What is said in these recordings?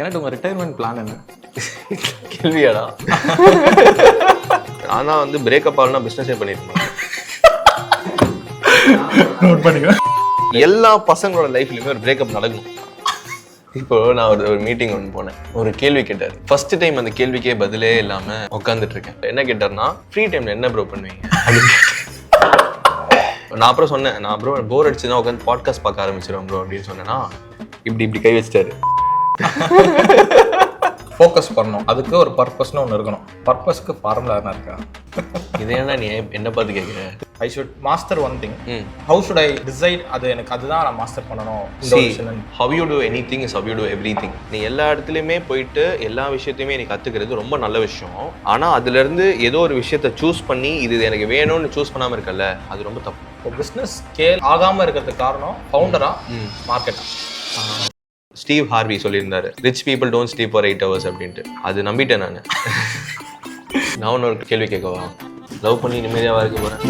எனக்கு உங்கள் retirement plan என்ன? கேள்வியாடா? ஆனால் வந்து பிரேக்கப் ஆகலாம் பிஸ்னஸே பண்ணியிருக்கேன். நோட் பண்ணிக்கிறேன். எல்லா பசங்களோட லைஃப்லையுமே ஒரு பிரேக்கப் நடக்கும். இப்போ நான் ஒரு மீட்டிங் ஒன்று போனேன். ஒரு கேள்வி கேட்டார். ஃபர்ஸ்ட் டைம் அந்த கேள்விக்கே பதிலே இல்லாமல் உட்காந்துட்டு இருக்கேன். என்ன கேட்டார்னா, ஃப்ரீ டைமில் என்ன ப்ரோ பண்ணுவீங்க? நான் அப்புறம் சொன்னேன், நான் ப்ரோ போர் அடிச்சுதான் உட்காந்து பாட்காஸ்ட் பார்க்க ஆரம்பிச்சிடும் ப்ரோ அப்படின்னு சொன்னேன்னா, இப்படி கை வச்சிட்டாரு. ஃபோக்கஸ் பண்ணணும், அதுக்கு ஒரு பர்பஸ்னு ஒன்று இருக்கணும். பர்பஸ்க்கு ஃபார்முலா என்ன இருக்கா? இதேனா நீ என்ன பார்த்து கேட்குற? I should master one thing. How should I decide? அது எனக்கு அதுதான் நான் மாஸ்டர் பண்ணணும். How you do anything is how you do everything. நீ எல்லா இடத்துலையுமே போயிட்டு எல்லா விஷயத்தையுமே நீ கற்றுக்கிறது ரொம்ப நல்ல விஷயம். ஆனால் அதுலேருந்து ஏதோ ஒரு விஷயத்த சூஸ் பண்ணி இது எனக்கு வேணும்னு சூஸ் பண்ணாமல் இருக்கல, அது ரொம்ப தப்பு. இப்போ பிஸ்னஸ் ஸ்கேல் ஆகாமல் இருக்கிறதுக்கு காரணம் ஃபவுண்டரா மார்க்கெட்டா? ஸ்டீவ் ஹார்வி சொல்லியிருந்தாரு, rich people don't sleep for 8 hours அப்படின்ட்டு. அது நம்பிட்டேன் நான். நான் ஒன்று ஒரு கேள்வி கேட்கவா? லவ் பண்ணி நிம்மதியாக இருக்க போகிறேன்?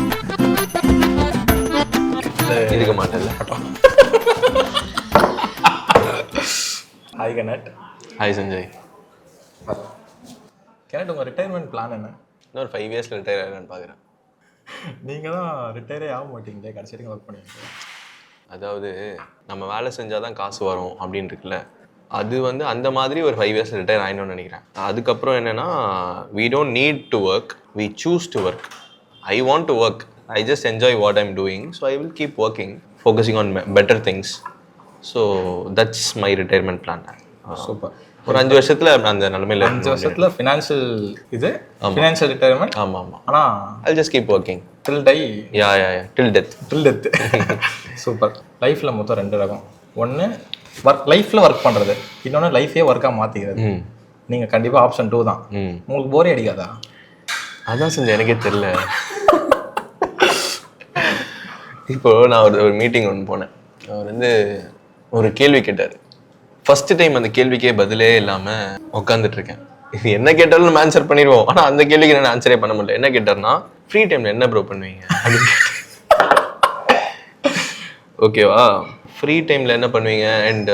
இருக்க மாட்டேன்ல. ஹாய் கனட். ஹாய் சஞ்சய். கனட், உங்கள் ரிட்டையர்மெண்ட் பிளான் என்ன? இன்னொரு 5 years ரிட்டையர் ஆகிறேன்னு பார்க்குறேன். நீங்கள் தான் ரிட்டையரே ஆக மாட்டீங்களே, கடைசி வரைக்கும் ஒர்க் பண்ணுவீங்க. அதாவது நம்ம வேலை செஞ்சால் தான் காசு வரும் அப்படின்னு இருக்குல்ல, அது வந்து அந்த மாதிரி ஒரு 5 years ரிட்டையர் ஆகிடணும்னு நினைக்கிறேன். அதுக்கப்புறம் என்னென்னா, we don't need to work, we choose to work. I want to work, I just enjoy what I'm doing, so I will keep working, focusing on better things. So that's my retirement plan. Super. ஒரு 5 வருஷத்துல அந்த நிலைமையில 5 வருஷத்துல financial financial retirement. ஆமாம். ஆனால் I'll just keep working till die. yeah till death. Super. லைஃப்ல மொத்தம் 2 ரகம். ஒன்று லைஃப்ல ஒர்க் பண்றது, இன்னொன்று லைஃபே ஒர்க்காக மாற்றிக்கிறது. நீங்கள் கண்டிப்பாக ஆப்ஷன் 2 தான். உங்களுக்கு போரே அடிக்காதா? அதான் செஞ்ச எனக்கே தெரியல. இப்போ நான் ஒரு மீட்டிங் ஒன்று போனேன். அவர் வந்து ஒரு கேள்வி கேட்டார். ஃபர்ஸ்ட் டைம் அந்த கேள்விக்கே பதிலே இல்லாமல் உட்காந்துட்டு இருக்கேன். இது என்ன கேட்டாலும் நம்ம ஆன்சர் பண்ணிடுவோம், ஆனால் அந்த கேள்விக்கு நான் ஆன்சரே பண்ண முடியல. என்ன கேட்டார்னா, ஃப்ரீ டைமில் என்ன ப்ரோ பண்ணுவீங்க? ஓகேவா, ஃப்ரீ டைமில் என்ன பண்ணுவீங்க அண்ட்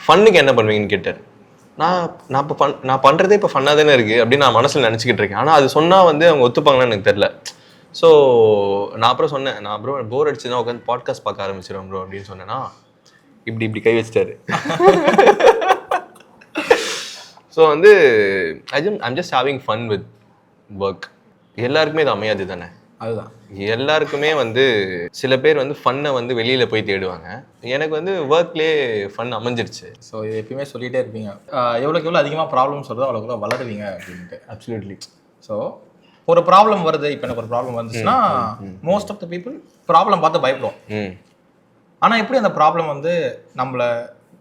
ஃபன்னுக்கு என்ன பண்ணுவீங்கன்னு கேட்டார். நான் இப்போ நான் பண்ணுறதே இப்போ ஃபன்னாக தானே இருக்குது அப்படின்னு நான் மனசில் நினச்சிக்கிட்டு இருக்கேன். ஆனால் அது சொன்னால் வந்து அவங்க ஒத்துப்பாங்கன்னு எனக்கு தெரில. ஸோ நான் அப்புறம் சொன்னேன், நான் ப்ரோ போர் அடிச்சு தான் உட்காந்து பாட்காஸ்ட் பார்க்க ஆரம்பிச்சிடும் ப்ரோ அப்படின்னு சொன்னேன்னா, இப்படி கை வச்சிட்டாரு. ஸோ வந்து I'm just having fun with work. எல்லாருக்குமே இது அமையாது தானே. அதுதான் எல்லாருக்குமே வந்து சில பேர் வந்து ஃபன்னை வந்து வெளியில் போய் தேடுவாங்க. எனக்கு வந்து ஒர்க்லேயே ஃபன் அமைஞ்சிருச்சு. ஸோ இது எப்பயுமே சொல்லிகிட்டே இருப்பீங்க, எவ்வளோக்கு எவ்வளோ அதிகமாக ப்ராப்ளம்ஸ் வருதோ அவ்வளோக்கு வளருவீங்க அப்படின்ட்டு. அப்சல்யூட்லி. ஸோ ஒரு ப்ராப்ளம் வருது, இப்போ எனக்கு ஒரு ப்ராப்ளம் வந்துச்சுன்னா most of the people problem பார்த்து பயப்படுவோம். ஆனால் எப்படி அந்த ப்ராப்ளம் வந்து நம்மளை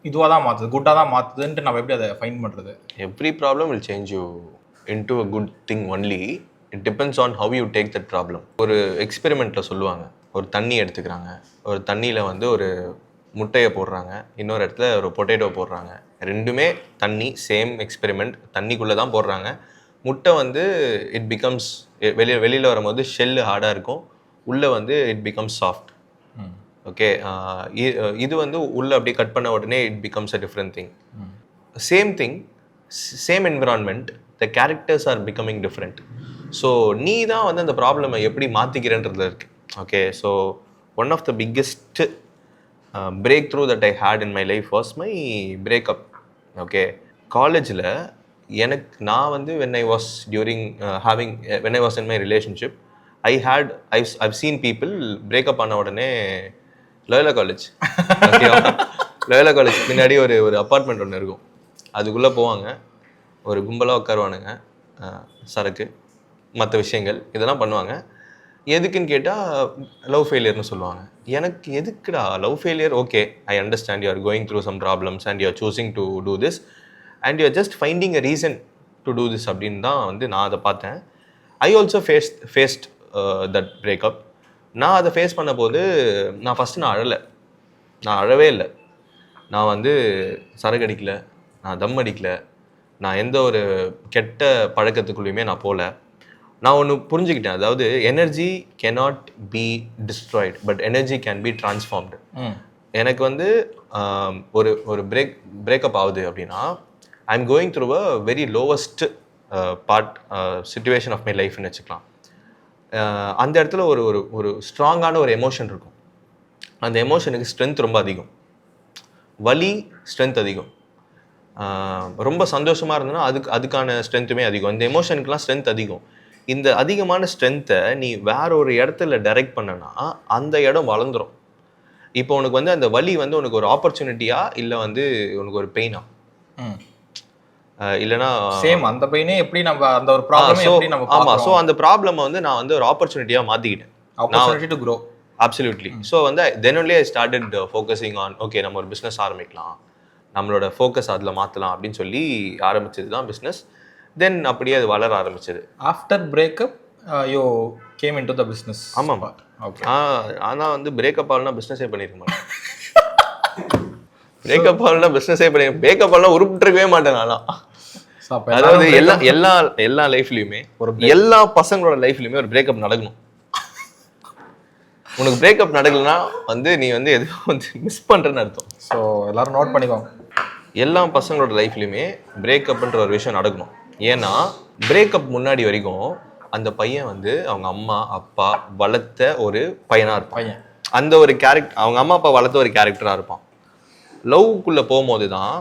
இதுவாக தான் மாற்றுது, குட்டாக தான் மாற்றுதுன்ட்டு நம்ம எப்படி அதை ஃபைண்ட் பண்ணுறது? Every problem will change you into a good thing only. It depends on how you take that problem. ஒரு எக்ஸ்பெரிமெண்ட்டில் சொல்லுவாங்க, ஒரு தண்ணி எடுத்துக்கிறாங்க, ஒரு தண்ணியில் வந்து ஒரு முட்டையை போடுறாங்க, இன்னொரு இடத்துல ஒரு பொட்டேட்டோ போடுறாங்க. ரெண்டுமே தண்ணி, சேம் எக்ஸ்பெரிமெண்ட், தண்ணிக்குள்ளே தான் போடுறாங்க. முட்டை வந்து இட் பிகம்ஸ் வெளியில் வரும்போது ஷெல்லு ஹார்டாக இருக்கும், உள்ளே வந்து இட் பிகம்ஸ் சாஃப்ட். ஓகே, இது வந்து உள்ளே அப்படியே கட் பண்ண உடனே it becomes a different thing. Same thing, same environment, the characters are becoming different. So நீ தான் வந்து அந்த ப்ராப்ளமை எப்படி மாற்றிக்கிறேன்றது இருக்கு. Okay, so one of the biggest breakthrough that I had in my life was my breakup. Okay, காலேஜில் நான் வந்து when I was in my relationship, I've seen people break up ஆன உடனே லோயலா காலேஜ், லோயலா காலேஜ் பின்னாடி ஒரு apartment ஒன்று இருக்கும், அதுக்குள்ளே போவாங்க, ஒரு கும்பலாக உட்காருவானுங்க, சரக்கு மற்ற விஷயங்கள் இதெல்லாம் பண்ணுவாங்க. எதுக்குன்னு கேட்டால் லவ் ஃபெயிலியர்னு சொல்லுவாங்க. எனக்கு எதுக்குடா love failure? Okay, I understand you are going through some problems and you are choosing to do this and you are just finding a reason to do this அப்படின்னு தான் வந்து நான் அதை பார்த்தேன். I also faced that breakup. நான் அதை face பண்ண போது நான் ஃபஸ்ட்டு நான் அழவே இல்லை. நான் வந்து சரக்கு அடிக்கலை, நான் தம் அடிக்கலை, நான் எந்த ஒரு கெட்ட பழக்கத்துக்குள்ளேயுமே நான் போகல. நான் ஒன்று புரிஞ்சுக்கிட்டேன், அதாவது energy cannot be destroyed but energy can be transformed. எனக்கு வந்து ஒரு பிரேக்கப் ஆகுது அப்படின்னா I'm going through a very lowest situation of my லைஃப்னு வச்சுக்கலாம். அந்த இடத்துல ஒரு ஒரு ஒரு ஸ்ட்ராங்கான ஒரு எமோஷன் இருக்கும். அந்த எமோஷனுக்கு ஸ்ட்ரென்த் ரொம்ப அதிகம், வலி ஸ்ட்ரென்த் அதிகம். ரொம்ப சந்தோஷமாக இருந்ததுன்னா அதுக்கான ஸ்ட்ரென்த்துமே அதிகம். இந்த எமோஷனுக்குலாம் ஸ்ட்ரென்த் அதிகம். இந்த அதிகமான ஸ்ட்ரென்த்தை நீ வேற ஒரு இடத்துல டைரக்ட் பண்ணனா அந்த இடம் வளர்ந்துடும். இப்போ உனக்கு வந்து அந்த வலி வந்து உனக்கு ஒரு ஆப்பர்ச்சுனிட்டியா இல்லை வந்து உனக்கு ஒரு பெயினா? இல்லைனா சேம் அந்த பெயினே எப்படி நம்ம அந்த ஒரு ப்ராப்ளமே எப்படி நம்ம ஆமா. ஸோ அந்த ப்ராப்ளமை வந்து நான் வந்து ஒரு ஆப்பர்ச்சுனிட்டியாக மாற்றிக்கிட்டேன். Opportunity to grow. Absolutely. So வந்து then only I started focusing on okay நம்ம ஒரு பிஸ்னஸ் ஆரம்பிக்கலாம், நம்மளோட ஃபோக்கஸ் அதில் மாற்றலாம் அப்படின்னு சொல்லி ஆரம்பிச்சது தான் பிஸ்னஸ். தென் அப்படியே அது வளர ஆரம்பிச்சது. After breakup you came into the business. ஆமாம். ஓகே. ஆனால் வந்து பிரேக்கப் ஆகலன்னா பிஸ்னஸே பண்ணியிருக்க மாட்டேன். பிரேக்கப் ஆகலன்னா பிஸ்னஸே பிரேக்கப் ஆகலாம் உருப்பிட்டுருக்கவே மாட்டேன் நான்லாம். அதாவது எல்லா லைஃப்லையுமே எல்லா பசங்களோட லைஃப்லையுமே ஒரு பிரேக்கப் நடக்கணும். உனக்கு பிரேக்கப் நடக்கலன்னா வந்து நீ வந்து எதுவும் வந்து மிஸ் பண்ணுறேன்னு அர்த்தம். ஸோ எல்லாரும் நோட் பண்ணிக்கோங்க. எல்லா பசங்களோட லைஃப்லையுமே பிரேக்கப்ன்ற ஒரு விஷயம் நடக்கணும். ஏன்னா பிரேக்கப் முன்னாடி வரைக்கும் அந்த பையன் வந்து அவங்க அம்மா அப்பா வளர்த்த ஒரு பையனாக இருப்பான். அந்த ஒரு கேரக்டர் அவங்க அம்மா அப்பா வளர்த்த ஒரு கேரக்டராக இருப்பான். லவ்க்குள்ளே போகும்போது தான்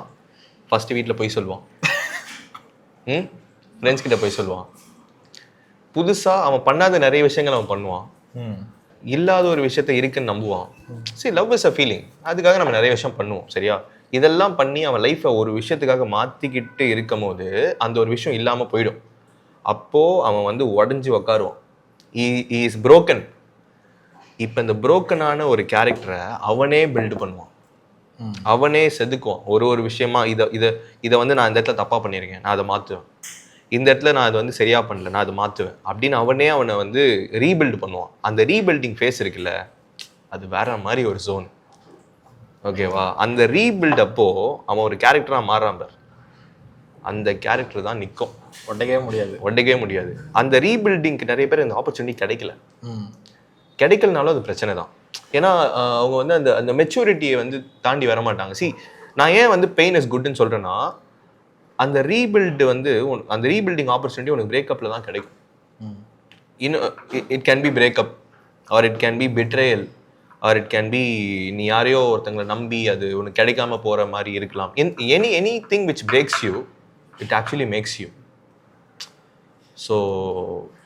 ஃபஸ்ட்டு வீட்டில் போய் சொல்லுவான், ஃப்ரெண்ட்ஸ் கிட்ட போய் சொல்லுவான், புதுசாக அவன் பண்ணாத நிறைய விஷயங்கள் அவன் பண்ணுவான், இல்லாத ஒரு விஷயத்த இருக்குன்னு நம்புவான். சரி, லவ் இஸ் அ ஃபீலிங். அதுக்காக நம்ம நிறைய விஷயம் பண்ணுவோம், சரியா? இதெல்லாம் பண்ணி அவன் லைஃப்பை ஒரு விஷயத்துக்காக மாற்றிக்கிட்டு இருக்கும் போது அந்த ஒரு விஷயம் இல்லாமல் போயிடும். அப்போது அவன் வந்து உடஞ்சி உக்காருவான். Is broken. இப்போ இந்த புரோக்கனான ஒரு கேரக்டரை அவனே பில்டு பண்ணுவான், அவனே செதுக்குவான். ஒரு விஷயமா இதை வந்து நான் இந்த இடத்துல தப்பாக பண்ணியிருக்கேன், நான் அதை மாற்றுவேன். இந்த இடத்துல நான் அதை வந்து சரியாக பண்ணல, நான் அதை மாற்றுவேன் அப்படின்னு அவனை வந்து ரீபில்டு பண்ணுவான். அந்த ரீபில்டிங் ஃபேஸ் இருக்குல்ல, அது வேற மாதிரி ஒரு ஜோன். ஓகேவா? அந்த ரீபில்ட் அப்போ அவன் ஒரு கேரக்டராக மாறுறான் பார், அந்த கேரக்டர் தான் நிற்கும், ஒட்டைக்கவே முடியாது. அந்த ரீபில்டிங்க்கு நிறைய பேர் அந்த ஆப்பர்ச்சுனிட்டி கிடைக்கலனாலும் அது பிரச்சனை தான். ஏன்னா அவங்க வந்து அந்த மெச்சூரிட்டியை வந்து தாண்டி வர மாட்டாங்க. நான் ஏன் வந்து பெயின் இஸ் குட்னு சொல்கிறேன்னா, அந்த ரீபில்டு வந்து அந்த ரீபில்டிங் ஆப்பர்ச்சுனிட்டி உனக்கு பிரேக்கப்பில் தான் கிடைக்கும். இன்னும் it can be breakup R it can be betrayal R it can be நீ யாரையோ ஒருத்தங்களை நம்பி அது உனக்கு கிடைக்காம போகிற மாதிரி இருக்கலாம். Anything which breaks you, it actually makes you. So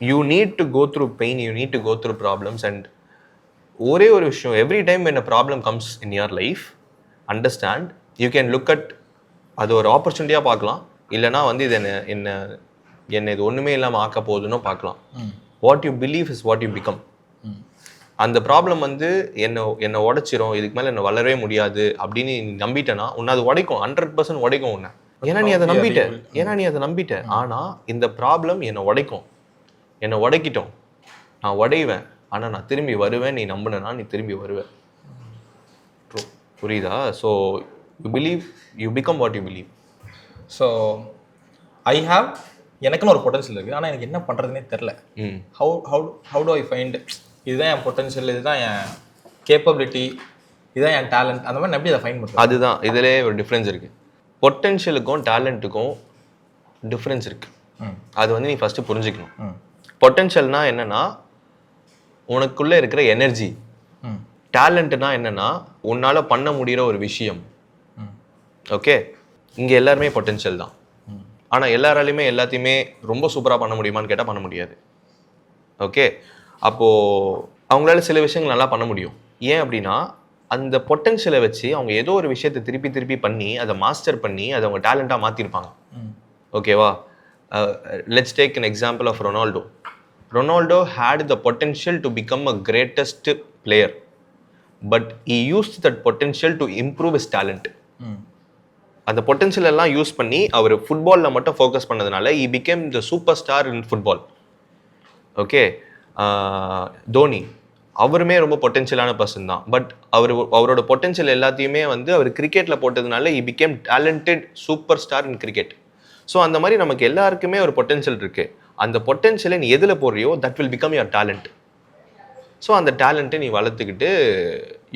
you need to go through pain, you need to go through problems. And ஒரே ஒரு விஷயம், every time when a problem comes in your life, understand you can look at அது ஒரு ஆப்பர்ச்சுனிட்டியாக பார்க்கலாம், இல்லைனா வந்து இது என்ன இது ஒன்றுமே இல்லாமல் ஆக்க போகுதுன்னு பார்க்கலாம். What you believe is what you become. அந்த ப்ராப்ளம் வந்து என்னை உடைச்சிரும், இதுக்கு மேலே என்னை வளரவே முடியாது அப்படின்னு நீ நம்பிட்டேன்னா உன்னை அது உடைக்கும், 100% உடைக்கும் உன்னை. ஏன்னா நீ அதை நம்பிட்ட. ஆனால் இந்த ப்ராப்ளம் என்னை உடைக்கும், என்னை உடைக்கிட்டோம், நான் உடைவேன், ஆனால் நான் திரும்பி வருவேன். நீ நம்பினா நீ திரும்பி வருவேன். புரியுதா? So you believe, you become what you believe. So எனக்குன்னு ஒரு பொட்டன்ஷியல் இருக்குது, ஆனால் எனக்கு என்ன பண்ணுறதுனே தெரில. ஹவு டு ஐ ஃபைண்ட் இதுதான் என் பொட்டன்ஷியல், இதுதான் என் கேப்பபிலிட்டி, இதுதான் என் டேலண்ட், அந்த மாதிரி எப்படி அதை ஃபைண்ட் பண்ணுறது? அதுதான் இதிலே ஒரு டிஃப்ரென்ஸ் இருக்குது. பொட்டன்ஷியலுக்கும் டேலண்ட்டுக்கும் டிஃப்ரென்ஸ் இருக்குது. அது வந்து நீ ஃபஸ்ட்டு புரிஞ்சுக்கணும். பொட்டன்ஷியல்னா என்னென்னா உனக்குள்ளே இருக்கிற எனர்ஜி. டேலண்ட்னா என்னென்னா உன்னால் பண்ண முடிகிற ஒரு விஷயம். ஓகே, இங்கே எல்லாருமே பொட்டன்ஷியல் தான். ஆனால் எல்லாராலையுமே எல்லாத்தையுமே ரொம்ப சூப்பராக பண்ண முடியுமான்னு கேட்டால் பண்ண முடியாது. ஓகே, அப்போது அவங்களால சில விஷயங்கள் நல்லா பண்ண முடியும். ஏன் அப்படின்னா அந்த பொட்டன்ஷியலை வச்சு அவங்க ஏதோ ஒரு விஷயத்தை திருப்பி பண்ணி அதை மாஸ்டர் பண்ணி அதை அவங்க டேலண்ட்டாக மாற்றிருப்பாங்க. ஓகேவா? Let's take an example of Ronaldo. Ronaldo had the potential to become a greatest player, but he used that potential to improve his talent. அந்த பொட்டன்ஷியல் எல்லாம் யூஸ் பண்ணி அவர் ஃபுட்பாலில் மட்டும் ஃபோக்கஸ் பண்ணதுனால he became the superstar in football. Okay, Dhoni அவருமே ரொம்ப பொட்டன்ஷியலான person தான். But அவரோட potential எல்லாத்தையுமே வந்து அவர் கிரிக்கெட்டில் போட்டதுனால he became talented superstar in cricket. So அந்த மாதிரி நமக்கு எல்லாருக்குமே ஒரு பொட்டன்ஷியல் இருக்குது. அந்த பொட்டன்ஷியலை நீ எதில் போடுறியோ that will become your talent. So அந்த டேலண்ட்டை நீ வளர்த்துக்கிட்டு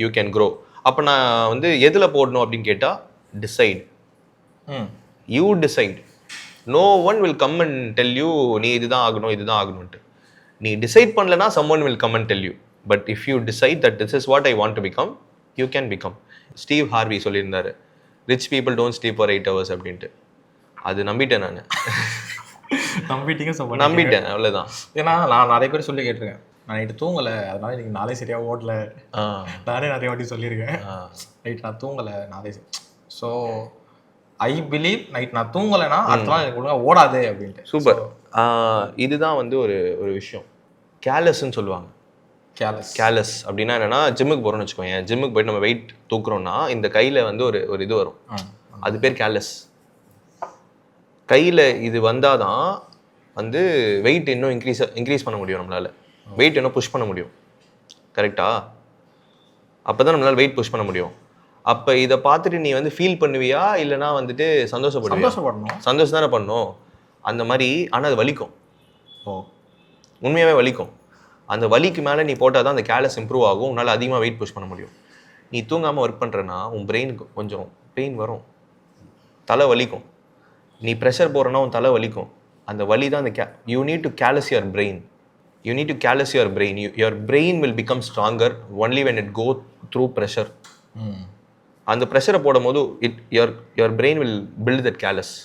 யூ கேன் க்ரோ. அப்போ நான் வந்து எதில் போடணும் அப்படின்னு கேட்டால் decide. You decide. No one will come and tell you நீ இதுதான் ஆகணும்ட்டு. நீ டிசைட் பண்ணலனா someone will come and tell you. But if you decide that this is what I want to become, you can become. Steve Harvey சொல்லியிருந்தாரு, rich people don't sleep for 8 hours அப்படின்ட்டு. அது நம்பிட்டேன் நான். நம்பிட்டேன் அவ்வளோதான். ஏன்னா நான் நிறைய பேர் சொல்லி கேட்டிருக்கேன், நான் நைட்டு தூங்கலை அதனால எனக்கு நாளே சரியாக ஓடல. நானே நிறைய வாட்டி சொல்லியிருக்கேன், நைட் நான் தூங்கலை நாளே. ஸோ ஐ பிலீவ் நைட் நான் தூங்கலைன்னா அடுத்த நாள் எனக்கு ஒழுங்காக ஓடாது அப்படின்ட்டு. சூப்பர். இதுதான் வந்து ஒரு ஒரு விஷயம். கேர்லெஸ்ன்னு சொல்லுவாங்க. கேர்லெஸ் அப்படின்னா என்னன்னா, ஜிம்முக்கு போகிறோம்னு வச்சுக்கோங்க. ஜிம்முக்கு போயிட்டு நம்ம வெயிட் தூக்குறோம்னா இந்த கையில் வந்து ஒரு இது வரும், அது பேர் கேர்லெஸ். கையில் இது வந்தால் தான் வந்து வெயிட் இன்னும் இன்க்ரீஸ் பண்ண முடியும், நம்மளால் வெயிட் இன்னும் புஷ் பண்ண முடியும். கரெக்டா? அப்போ தான் நம்மளால் வெயிட் புஷ் பண்ண முடியும். அப்போ இதை பார்த்துட்டு நீ வந்து ஃபீல் பண்ணுவியா இல்லைனா வந்துட்டு சந்தோஷம் தானே பண்ணணும் அந்த மாதிரி. ஆனால் அது வலிக்கும். உண்மையாகவே வலிக்கும். அந்த வலிக்கு மேலே நீ போட்டால் தான் அந்த கேர்லெஸ் இம்ப்ரூவ் ஆகும், உன்னால் அதிகமாக வெயிட் புஷ் பண்ண முடியும். நீ தூங்காமல் ஒர்க் பண்ணுறேன்னா உன் பிரெயினுக்கு கொஞ்சம் பெயின் வரும், தலை வலிக்கும். நீ ப்ரெஷர் போடுறனா உன் தலை வலிக்கும். அந்த வலி தான் அந்த you need to callus your brain. Your brain will become stronger only when it go through pressure. அந்த ப்ரெஷரை போடும் போது your brain will build that callus,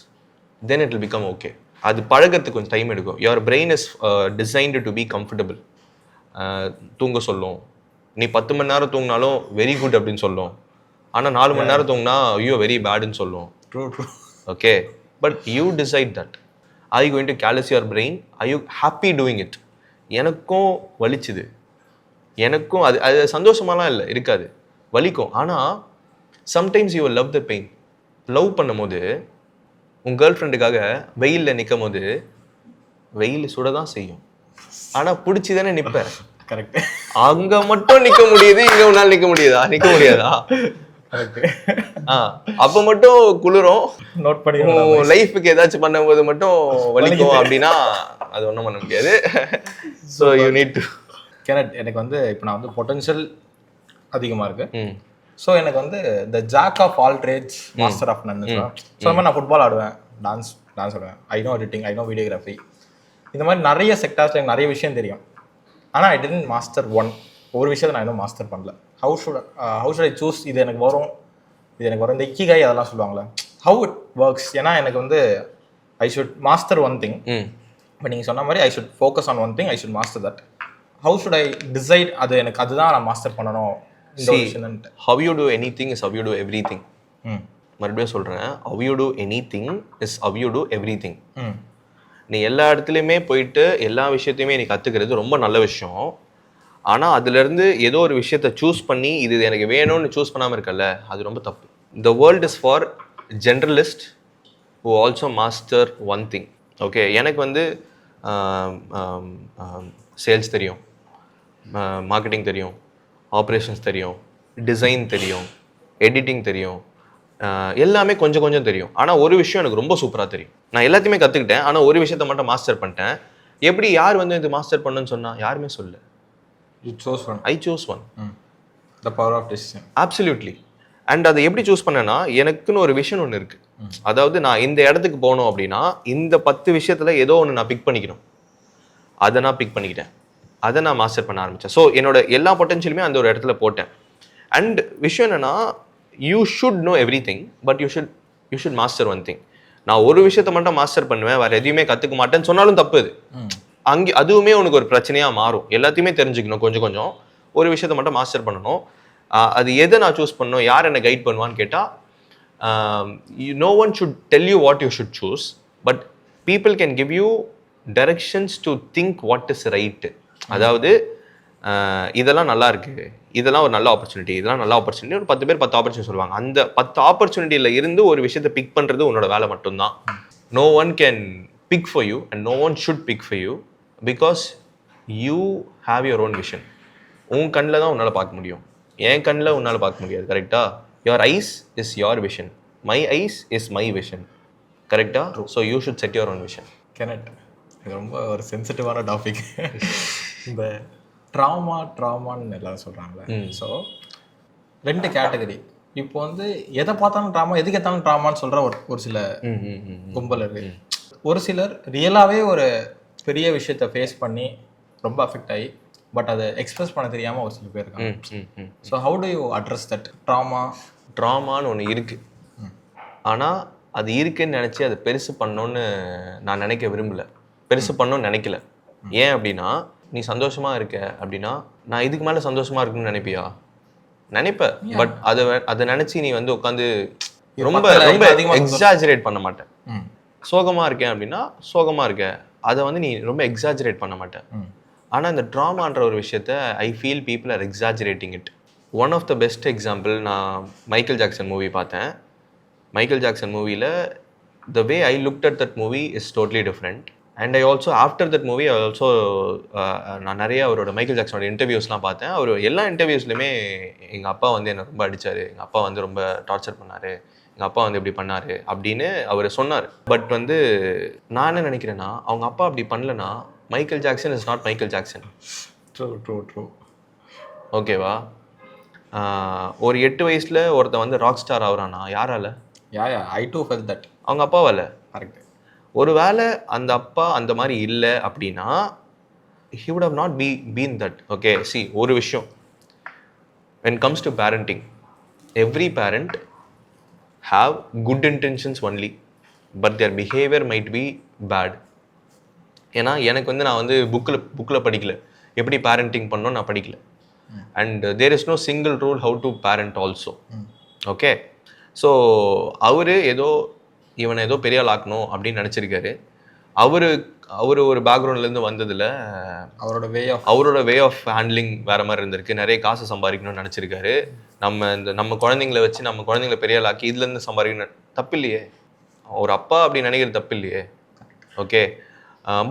then it will become okay. அது பழகிறதுக்கு கொஞ்சம் டைம் எடுக்கும். Your brain is designed to be comfortable. தூங்க சொல்லும். நீ 10 மணி நேரம் தூங்கினாலும் வெரி குட் அப்படின்னு சொல்லும். ஆனால் 4 மணி நேரம் தூங்கினா ஐயோ வெரி பேடுன்னு சொல்லும். Okay, but you decide that. Are you going to callus your brain? Are you happy doing it? எனக்கும் வலிச்சுது, எனக்கும் அது சந்தோஷமாலாம் இல்லை, இருக்காது, வலிக்கும். ஆனால் sometimes you love the pain. Love பண்ணும் போது உன் கேர்ள் ஃப்ரெண்டுக்காக வெயிலில் நிற்கும் போது வெயில் சுட தான் செய்யும், ஆனால் பிடிச்சி தானே நிற்ப. கரெக்ட். அங்கே மட்டும் நிற்க முடியுது, இங்கே உன்னால் நிற்க முடியாதா? அப்போ மட்டும் குளிரும். நோட் பண்ணி லைஃபுக்கு ஏதாச்சும் பண்ணும்போது மட்டும் வலிக்கும் அப்படின்னா அது ஒன்றும் பண்ண முடியாது. So you need to correct. எனக்கு வந்து இப்போ நான் வந்து பொட்டன்ஷியல் அதிகமாக இருக்கு. ஸோ எனக்கு வந்து இந்த jack of all trades master of none. So மாதிரி நான் ஃபுட்பால் ஆடுவேன், டான்ஸ் ஆடுவேன், I know editing, I know videography, இந்த மாதிரி நிறைய செக்டார்ஸில் எனக்கு நிறைய விஷயம் தெரியும். ஆனால் ஐ டிடன்ட் மாஸ்டர் ஒரு விஷயத்தை நான் இன்னும் மாஸ்டர் பண்ணல. How should I choose? இது எனக்கு வரும் இந்த இக்கிகாய் அதெல்லாம் சொல்லுவாங்களே, ஹவு இட் ஒர்க்ஸ். ஏன்னா எனக்கு வந்து ஐ ஷுட் மாஸ்டர் ஒன் திங். இப்போ நீங்கள் சொன்ன மாதிரி I should focus on one thing, I should master that. How should I decide? அது எனக்கு அதுதான் நான் மாஸ்டர் பண்ணணும். How you do anything is how you do everything. மறுபடியும் சொல்கிறேன், how you do anything is how you do everything. நீ எல்லா இடத்துலையுமே போயிட்டு எல்லா விஷயத்தையுமே நீ கற்றுக்கிறது ரொம்ப நல்ல விஷயம். ஆனால் அதுலேருந்து ஏதோ ஒரு விஷயத்த சூஸ் பண்ணி இது எனக்கு வேணும்னு சூஸ் பண்ணாமல் இருக்கல, அது ரொம்ப தப்பு. The world is for generalists who also master one thing. Okay, எனக்கு வந்து சேல்ஸ் தெரியும், மார்க்கெட்டிங் தெரியும், ஆப்ரேஷன்ஸ் தெரியும், டிசைன் தெரியும், எடிட்டிங் தெரியும், எல்லாமே கொஞ்சம் கொஞ்சம் தெரியும். ஆனால் ஒரு விஷயம் எனக்கு ரொம்ப சூப்பராக தெரியும். நான் எல்லாத்தையுமே கற்றுக்கிட்டேன், ஆனால் ஒரு விஷயத்த மட்டும் மாஸ்டர் பண்ணிட்டேன். எப்படி யார் வந்து இது மாஸ்டர் பண்ணுன்னு சொன்னால் யாருமே சொல்ல. I chose one. The power of decision. Absolutely. And அதை எப்படி சூஸ் பண்ணேன்னா, எனக்குன்னு ஒரு விஷன் ஒன்று இருக்குது. அதாவது நான் இந்த இடத்துக்கு போகணும் அப்படின்னா இந்த 10 விஷயத்தில் ஏதோ ஒன்று நான் பிக் பண்ணிக்கணும். அதை நான் பிக் பண்ணிக்கிட்டேன், அதை நான் மாஸ்டர் பண்ண ஆரம்பித்தேன். ஸோ என்னோட எல்லா பொட்டன்ஷியலுமே அந்த ஒரு இடத்துல போட்டேன். அண்ட் விஷயம் என்னென்னா, you should know every thing, but you should master one thing. நான் ஒரு விஷயத்த மட்டும் மாஸ்டர் பண்ணுவேன், வேறு எதையுமே கற்றுக்க மாட்டேன்னு சொன்னாலும் தப்பு. அது அங்கே அதுவுமே உனக்கு ஒரு பிரச்சனையாக மாறும். எல்லாத்தையுமே தெரிஞ்சுக்கணும், கொஞ்சம் கொஞ்சம் ஒரு விஷயத்த மட்டும் மாஸ்டர் பண்ணணும். அது எதை நான் சூஸ் பண்ணணும், யார் என்னை கைட் பண்ணுவான்னு கேட்டால், no one should tell you what you should choose, but people can give you directions to think what is right. அதாவது இதெல்லாம் நல்லா இருக்குது, இதெல்லாம் ஒரு நல்ல ஆப்பர்ச்சுனிட்டி, இதெல்லாம் நல்ல ஆப்பர்ச்சுனிட்டி. ஒரு 10 பேர் 10 ஆப்பர்ச்சுனிட்டி சொல்லுவாங்க. அந்த 10 ஆப்பர்ச்சுனிட்டியில் இருந்து ஒரு விஷயத்தை பிக் பண்ணுறது உன்னோட வேலை மட்டும்தான். No one can pick for you and no one should pick for you, because you have your own vision. உன் கண்ணில் தான் உன்னால் பார்க்க முடியும், என் கண்ணில் உன்னால் பார்க்க முடியாது. கரெக்டாக? Your eyes is your vision, my eyes is my vision. கரெக்டாக? So you should set your own vision. Correct. இது ரொம்ப ஒரு சென்சிட்டிவான டாபிக். இந்த ட்ராமான்னு எல்லாரும் சொல்கிறாங்களே. ஸோ 2 கேட்டகரி இப்போ வந்து எதை பார்த்தாலும் ட்ராமா, எதுக்கு எடுத்தாலும் ட்ராமான்னு சொல்ற ஒரு சில கும்பல் இருக்கு. ஒரு சிலர் ரியலாகவே ஒரு பெரிய விஷயத்த ஃபேஸ் பண்ணி ரொம்ப அஃபெக்ட் ஆகி பட் அதை எக்ஸ்பிரஸ் பண்ண தெரியாமல் ஒரு சில பேர் இருக்காங்க. So how do you address that ட்ராமான்னு ஒன்று இருக்குது, ஆனால் அது இருக்குன்னு நினச்சி அதை பெருசு பண்ணோன்னு நான் நினைக்க விரும்பலை, பெருசு பண்ணோன்னு நினைக்கல. ஏன் அப்படின்னா, நீ சந்தோஷமாக இருக்க அப்படின்னா நான் இதுக்கு மேலே சந்தோஷமாக இருக்குன்னு நினைப்பியா? நினைப்பேன். பட் அதை நினச்சி நீ வந்து உட்காந்து ரொம்ப ரொம்ப எக்ஸாஜரேட் பண்ண மாட்டேன். சோகமாக இருக்கேன் அப்படின்னா சோகமாக இருக்க, அதை வந்து நீ ரொம்ப எக்ஸாஜரேட் பண்ண மாட்டேன். ஆனால் இந்த ட்ராமான்ற ஒரு விஷயத்த I feel people are exaggerating it. One of the best example, நான் மைக்கேல் ஜாக்சன் மூவி பார்த்தேன். மைக்கேல் ஜாக்சன் மூவியில் the way I looked at that movie is totally different. And I also after that movie I also நான் நிறைய அவரோட Michael ஜாக்சனோட இன்டர்வியூஸ்லாம் பார்த்தேன். அவர் எல்லா இன்டர்வியூஸ்லையுமே எங்கள் அப்பா வந்து என்னை ரொம்ப அடித்தார், எங்கள் அப்பா வந்து ரொம்ப டார்ச்சர் பண்ணார், எங்கள் அப்பா வந்து இப்படி பண்ணார் அப்படின்னு அவர் சொன்னார். பட் வந்து நான் என்ன நினைக்கிறேன்னா, அவங்க அப்பா அப்படி பண்ணலன்னா Michael Jackson is not Michael Jackson. True. ஓகேவா? ஒரு 8 வயசில் ஒருத்தன் வந்து ராக் ஸ்டார் ஆகுறானா யாரால? ஐ டூ ஃபெல் தட். அவங்க அப்பாவால. கரெக்ட். ஒரு வேளை அந்த அப்பா அந்த மாதிரி இல்லை அப்படின்னா he would have not been that. Okay, see, ஒரு விஷயம், when comes to parenting, every parent have good intentions only, but their behavior might be bad. ஏன்னா எனக்கு வந்து நான் வந்து புக்கில் படிக்கல, எப்படி பேரண்டிங் பண்ணணும் நான் படிக்கல. And there is no single rule how to parent also. Okay, so இவனை ஏதோ பெரிய ஆள் ஆக்கணும் அப்படின்னு நினச்சிருக்காரு. அவர் ஒரு பேக்ரவுண்ட்லேருந்து வந்ததில் அவரோட வே ஆஃப் ஹேண்ட்லிங் வேறு மாதிரி இருந்திருக்கு. நிறைய காசு சம்பாதிக்கணும்னு நினச்சிருக்காரு. நம்ம குழந்தைங்கள வச்சு நம்ம குழந்தைங்கள பெரிய ஆள் ஆக்கி இதுலேருந்து சம்பாதிக்கணும் தப்பு இல்லையே, ஒரு அப்பா அப்படி நினைக்கிறது தப்பு இல்லையே. Okay,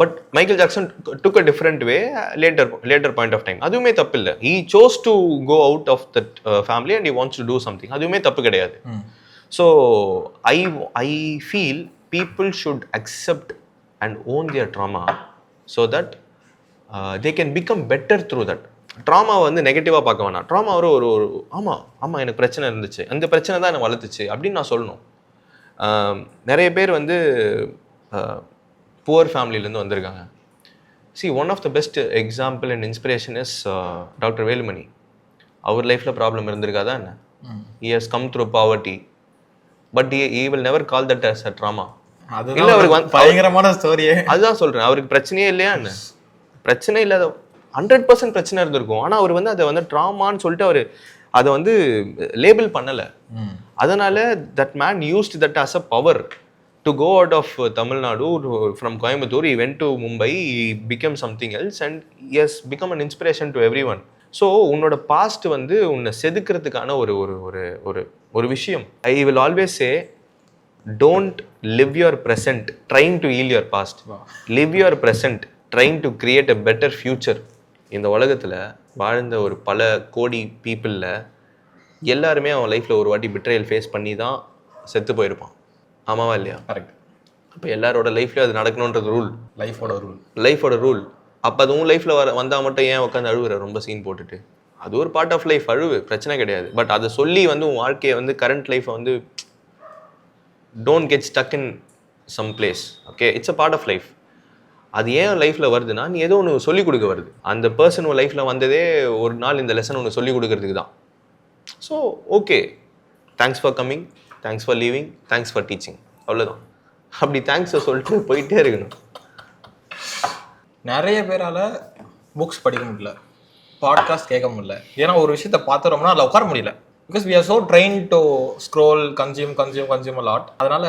but Michael Jackson took a different way later point of time. அதுவுமே தப்பு இல்லை. He chose to go out of that family and he wants to do something. அதுவுமே தப்பு கிடையாது. So I feel people should accept and own their trauma so that they can become better through that. ட்ராமாவை வந்து நெகட்டிவாக பார்க்க வேணாம். Drama ஒரு ஆமாம் எனக்கு பிரச்சனை இருந்துச்சு, அந்த பிரச்சனை தான் என்னை வளர்த்துச்சு அப்படின்னு நான் சொல்லணும். நிறைய பேர் வந்து புவர் ஃபேமிலியிலேருந்து வந்திருக்காங்க. See, one of the best example and inspiration is doctor Velumani. அவர் லைஃப்பில் ப்ராப்ளம் இருந்திருக்காதா என்ன? He has come through poverty, but he will never call that as a trauma. இல்ல, அவருக்கு பயங்கரமான ஸ்டோரியே. அதுதான் சொல்றேன், அவருக்கு பிரச்சனையே இல்லையா என்ன? பிரச்சனை இல்லாத 100% பிரச்சனை இருந்திருக்கும். ஆனால் அவர் வந்து அதை வந்து ட்ராமான்னு சொல்லிட்டு அவர் அதை வந்து லேபிள் பண்ணலை. அதனால that man used that as a power to go out of Tamil Nadu from Coimbatore. He went to Mumbai, he became something else and he has become an inspiration to everyone. So உன்னோட past வந்து உன்னை செதுக்கிறதுக்கான ஒரு ஒரு ஒரு ஒரு ஒரு விஷயம். I will always say, don't live your present trying to heal your past, live your present trying to create a better future. இந்த உலகத்தில் வாழ்ந்த ஒரு பல கோடி பீப்புளில் எல்லாருமே அவன் லைஃப்பில் ஒரு வாட்டி பிட்ரையல் ஃபேஸ் பண்ணி தான் செத்து போயிருப்பான். ஆமாவா இல்லையா? கரெக்ட். அப்போ எல்லாரோட லைஃப்லேயும் அது நடக்கணுன்றது ரூல், லைஃபோட ரூல். அப்போ அது உன் லைஃப்பில் வந்தால் மட்டும் ஏன் உட்காந்து அழுவுற ரொம்ப சீன் போட்டுட்டு? அது ஒரு பார்ட் ஆஃப் லைஃப், அழுவு, பிரச்சனை கிடையாது. பட் அதை சொல்லி வந்து உன் வாழ்க்கையை வந்து கரண்ட் லைஃப்பை வந்து don't get stuck in some place. Okay, it's a part of life. அது ஏன் லைஃப்பில் வருதுன்னா, நீ ஏதோ ஒன்று சொல்லிக் கொடுக்க வருது. அந்த பர்சன் உன் லைஃப்பில் வந்ததே ஒரு நாள் இந்த லெசன் ஒன்று சொல்லிக் கொடுக்கறதுக்கு தான். So okay, thanks for coming, thanks for leaving, thanks for teaching, அவ்வளோதான். அப்படி தேங்க்ஸை சொல்லிட்டு போயிட்டே இருக்கணும். நிறைய பேரால் புக்ஸ் படிக்க முடியல, பாட்காஸ்ட் கேட்க முடியல. ஏன்னா ஒரு விஷயத்த பார்த்துறோம்னா அதில் உட்கார முடியல. Because we are so train to scroll, consume a lot. அதனால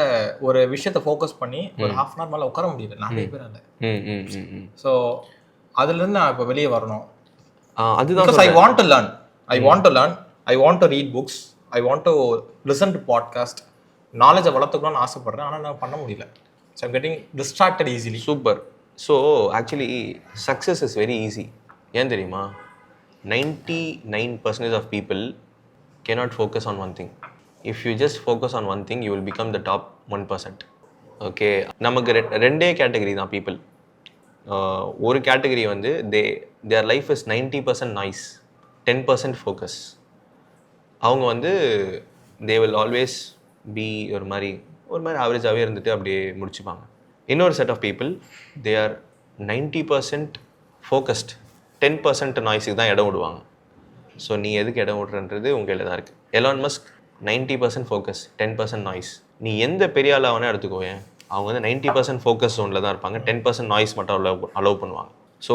ஒரு விஷயத்தை ஃபோக்கஸ் பண்ணி ஒரு ½ hour மேலே உட்கார முடியல நிறைய பேரால். ஸோ அதுலேருந்து நான் இப்போ வெளியே வரணும். அதுதான் I want to learn, I want to read books, I want to listen to podcast. நாலேஜை வளர்த்துக்கணும்னு ஆசைப்படுறேன், ஆனால் நான் பண்ண முடியல. So I'm getting distracted easily. Super. So actually success is very easy. ஏன் தெரியுமா? 99% of people cannot focus on one thing. If you just focus on one thing, you will become the top 1%. Okay, நமக்கு ரெண்டே category தான் people. ஒரு category வந்து their life is 90% noise, 10% focus. அவங்க வந்து they will always be ஒரு மாதிரி ஆவரேஜாகவே இருந்துட்டு அப்படியே முடிச்சுப்பாங்க. இன்னொரு set of people they are 90% focused, 10% நாய்ஸுக்கு தான் இடம் விடுவாங்க. ஸோ நீ எதுக்கு இடம் விடுறன்றது உங்கள் கையில் தான் இருக்குது. Elon Musk 90% focus, 10% noise. நீ எந்த பெரிய ஆளாக வேணால் எடுத்துக்கோயேன், அவங்க வந்து 90% ஃபோக்கஸ் ஜோனில் தான் இருப்பாங்க, 10% நாய்ஸ் மட்டும் அலோவ் பண்ணுவாங்க. So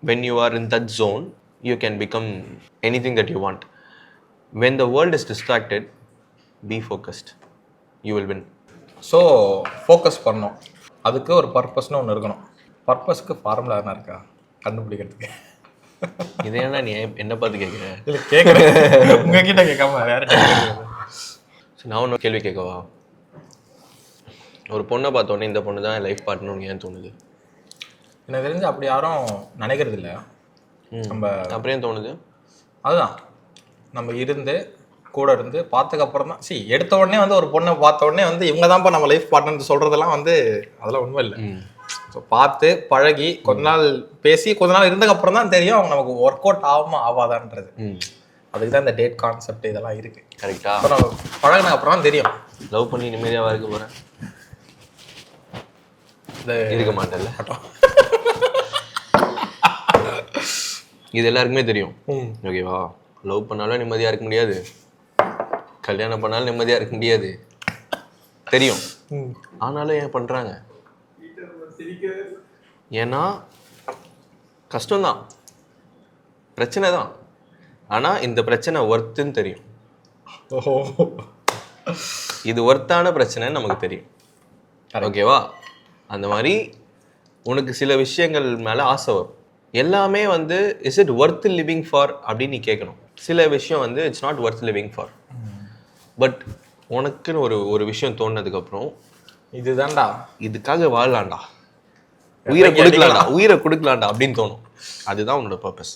when you are in that zone, you can become anything that you want. When the world is distracted, be focused. You will win. So focus பண்ணணும், அதுக்கு ஒரு பர்பஸ்னு ஒன்று இருக்கணும். பர்பஸ்க்கு ஃபார்முலா என்ன இருக்கா கண்டுபிடிக்கிறதுக்கு? இதே ஏன்னா நீ என்ன பார்த்து கேட்குறேன்? இல்லை கேட்குறேன், உங்ககிட்ட கேட்காம யார்கிட்ட கேட்குறது? நான் ஒன்று கேள்வி கேட்கவா? ஒரு பொண்ணை பார்த்தோன்னே இந்த பொண்ணு தான் லைஃப் பார்ட்னர்னு ஏன் தோணுது? எனக்கு தெரிஞ்சு அப்படி யாரும் நினைக்கிறது இல்லை. நம்ம அப்படியே தோணுது. அதுதான் நம்ம இருந்து கூட இருந்து பார்த்ததுக்கப்புறம் தான் எடுத்த உடனே வந்து ஒரு பொண்ணை பார்த்த உடனே வந்து இவங்க தான்ப்பா நம்ம லைஃப் பார்ட்னர் சொல்கிறதெல்லாம் வந்து அதெல்லாம் உண்மை இல்லை. ஸோ பார்த்து பழகி கொஞ்ச நாள் பேசி கொஞ்ச நாள் இருந்ததுக்கப்புறம் தான் தெரியும் அவங்க நமக்கு ஒர்க் அவுட் ஆகுமா ஆகாதான்றது. அதுக்கு தான் இந்த டேட் கான்செப்ட் இதெல்லாம் இருக்குது. கரெக்டாக. ஸோ நம்ம பழகினதுக்கு அப்புறம் தான் தெரியும். லவ் பண்ணி நிம்மதியாக இருக்க போகிறேன் இருக்க மாட்டேன்ல, இது எல்லாருக்குமே தெரியும். ஓகேவா? லவ் பண்ணாலும் நிம்மதியாக இருக்க முடியாது, கல்யாணம் பண்ணாலும் நிம்மதியாக இருக்க முடியாது, தெரியும். ஆனாலும் ஏன் பண்ணுறாங்க? ஏன்னா கஷ்டம்தான், பிரச்சனை தான். ஆனால் இந்த பிரச்சனை ஒர்த்துன்னு தெரியும். இது ஒர்த்தான பிரச்சனைன்னு நமக்கு தெரியும். ஓகேவா? அந்த மாதிரி உனக்கு சில விஷயங்கள் மேலே ஆசை வரும். எல்லாமே வந்து is it worth living for அப்படின்னு நீ கேட்கணும். சில விஷயம் வந்து it's not worth living for. But உனக்குன்னு ஒரு விஷயம் தோணுனதுக்கப்புறம் இதுதான்டா, இதுக்காக வாழலாம்டா, உயிரை கொடுக்கலாம்டா அப்படின்னு தோணும். அதுதான் உன்னோட purpose.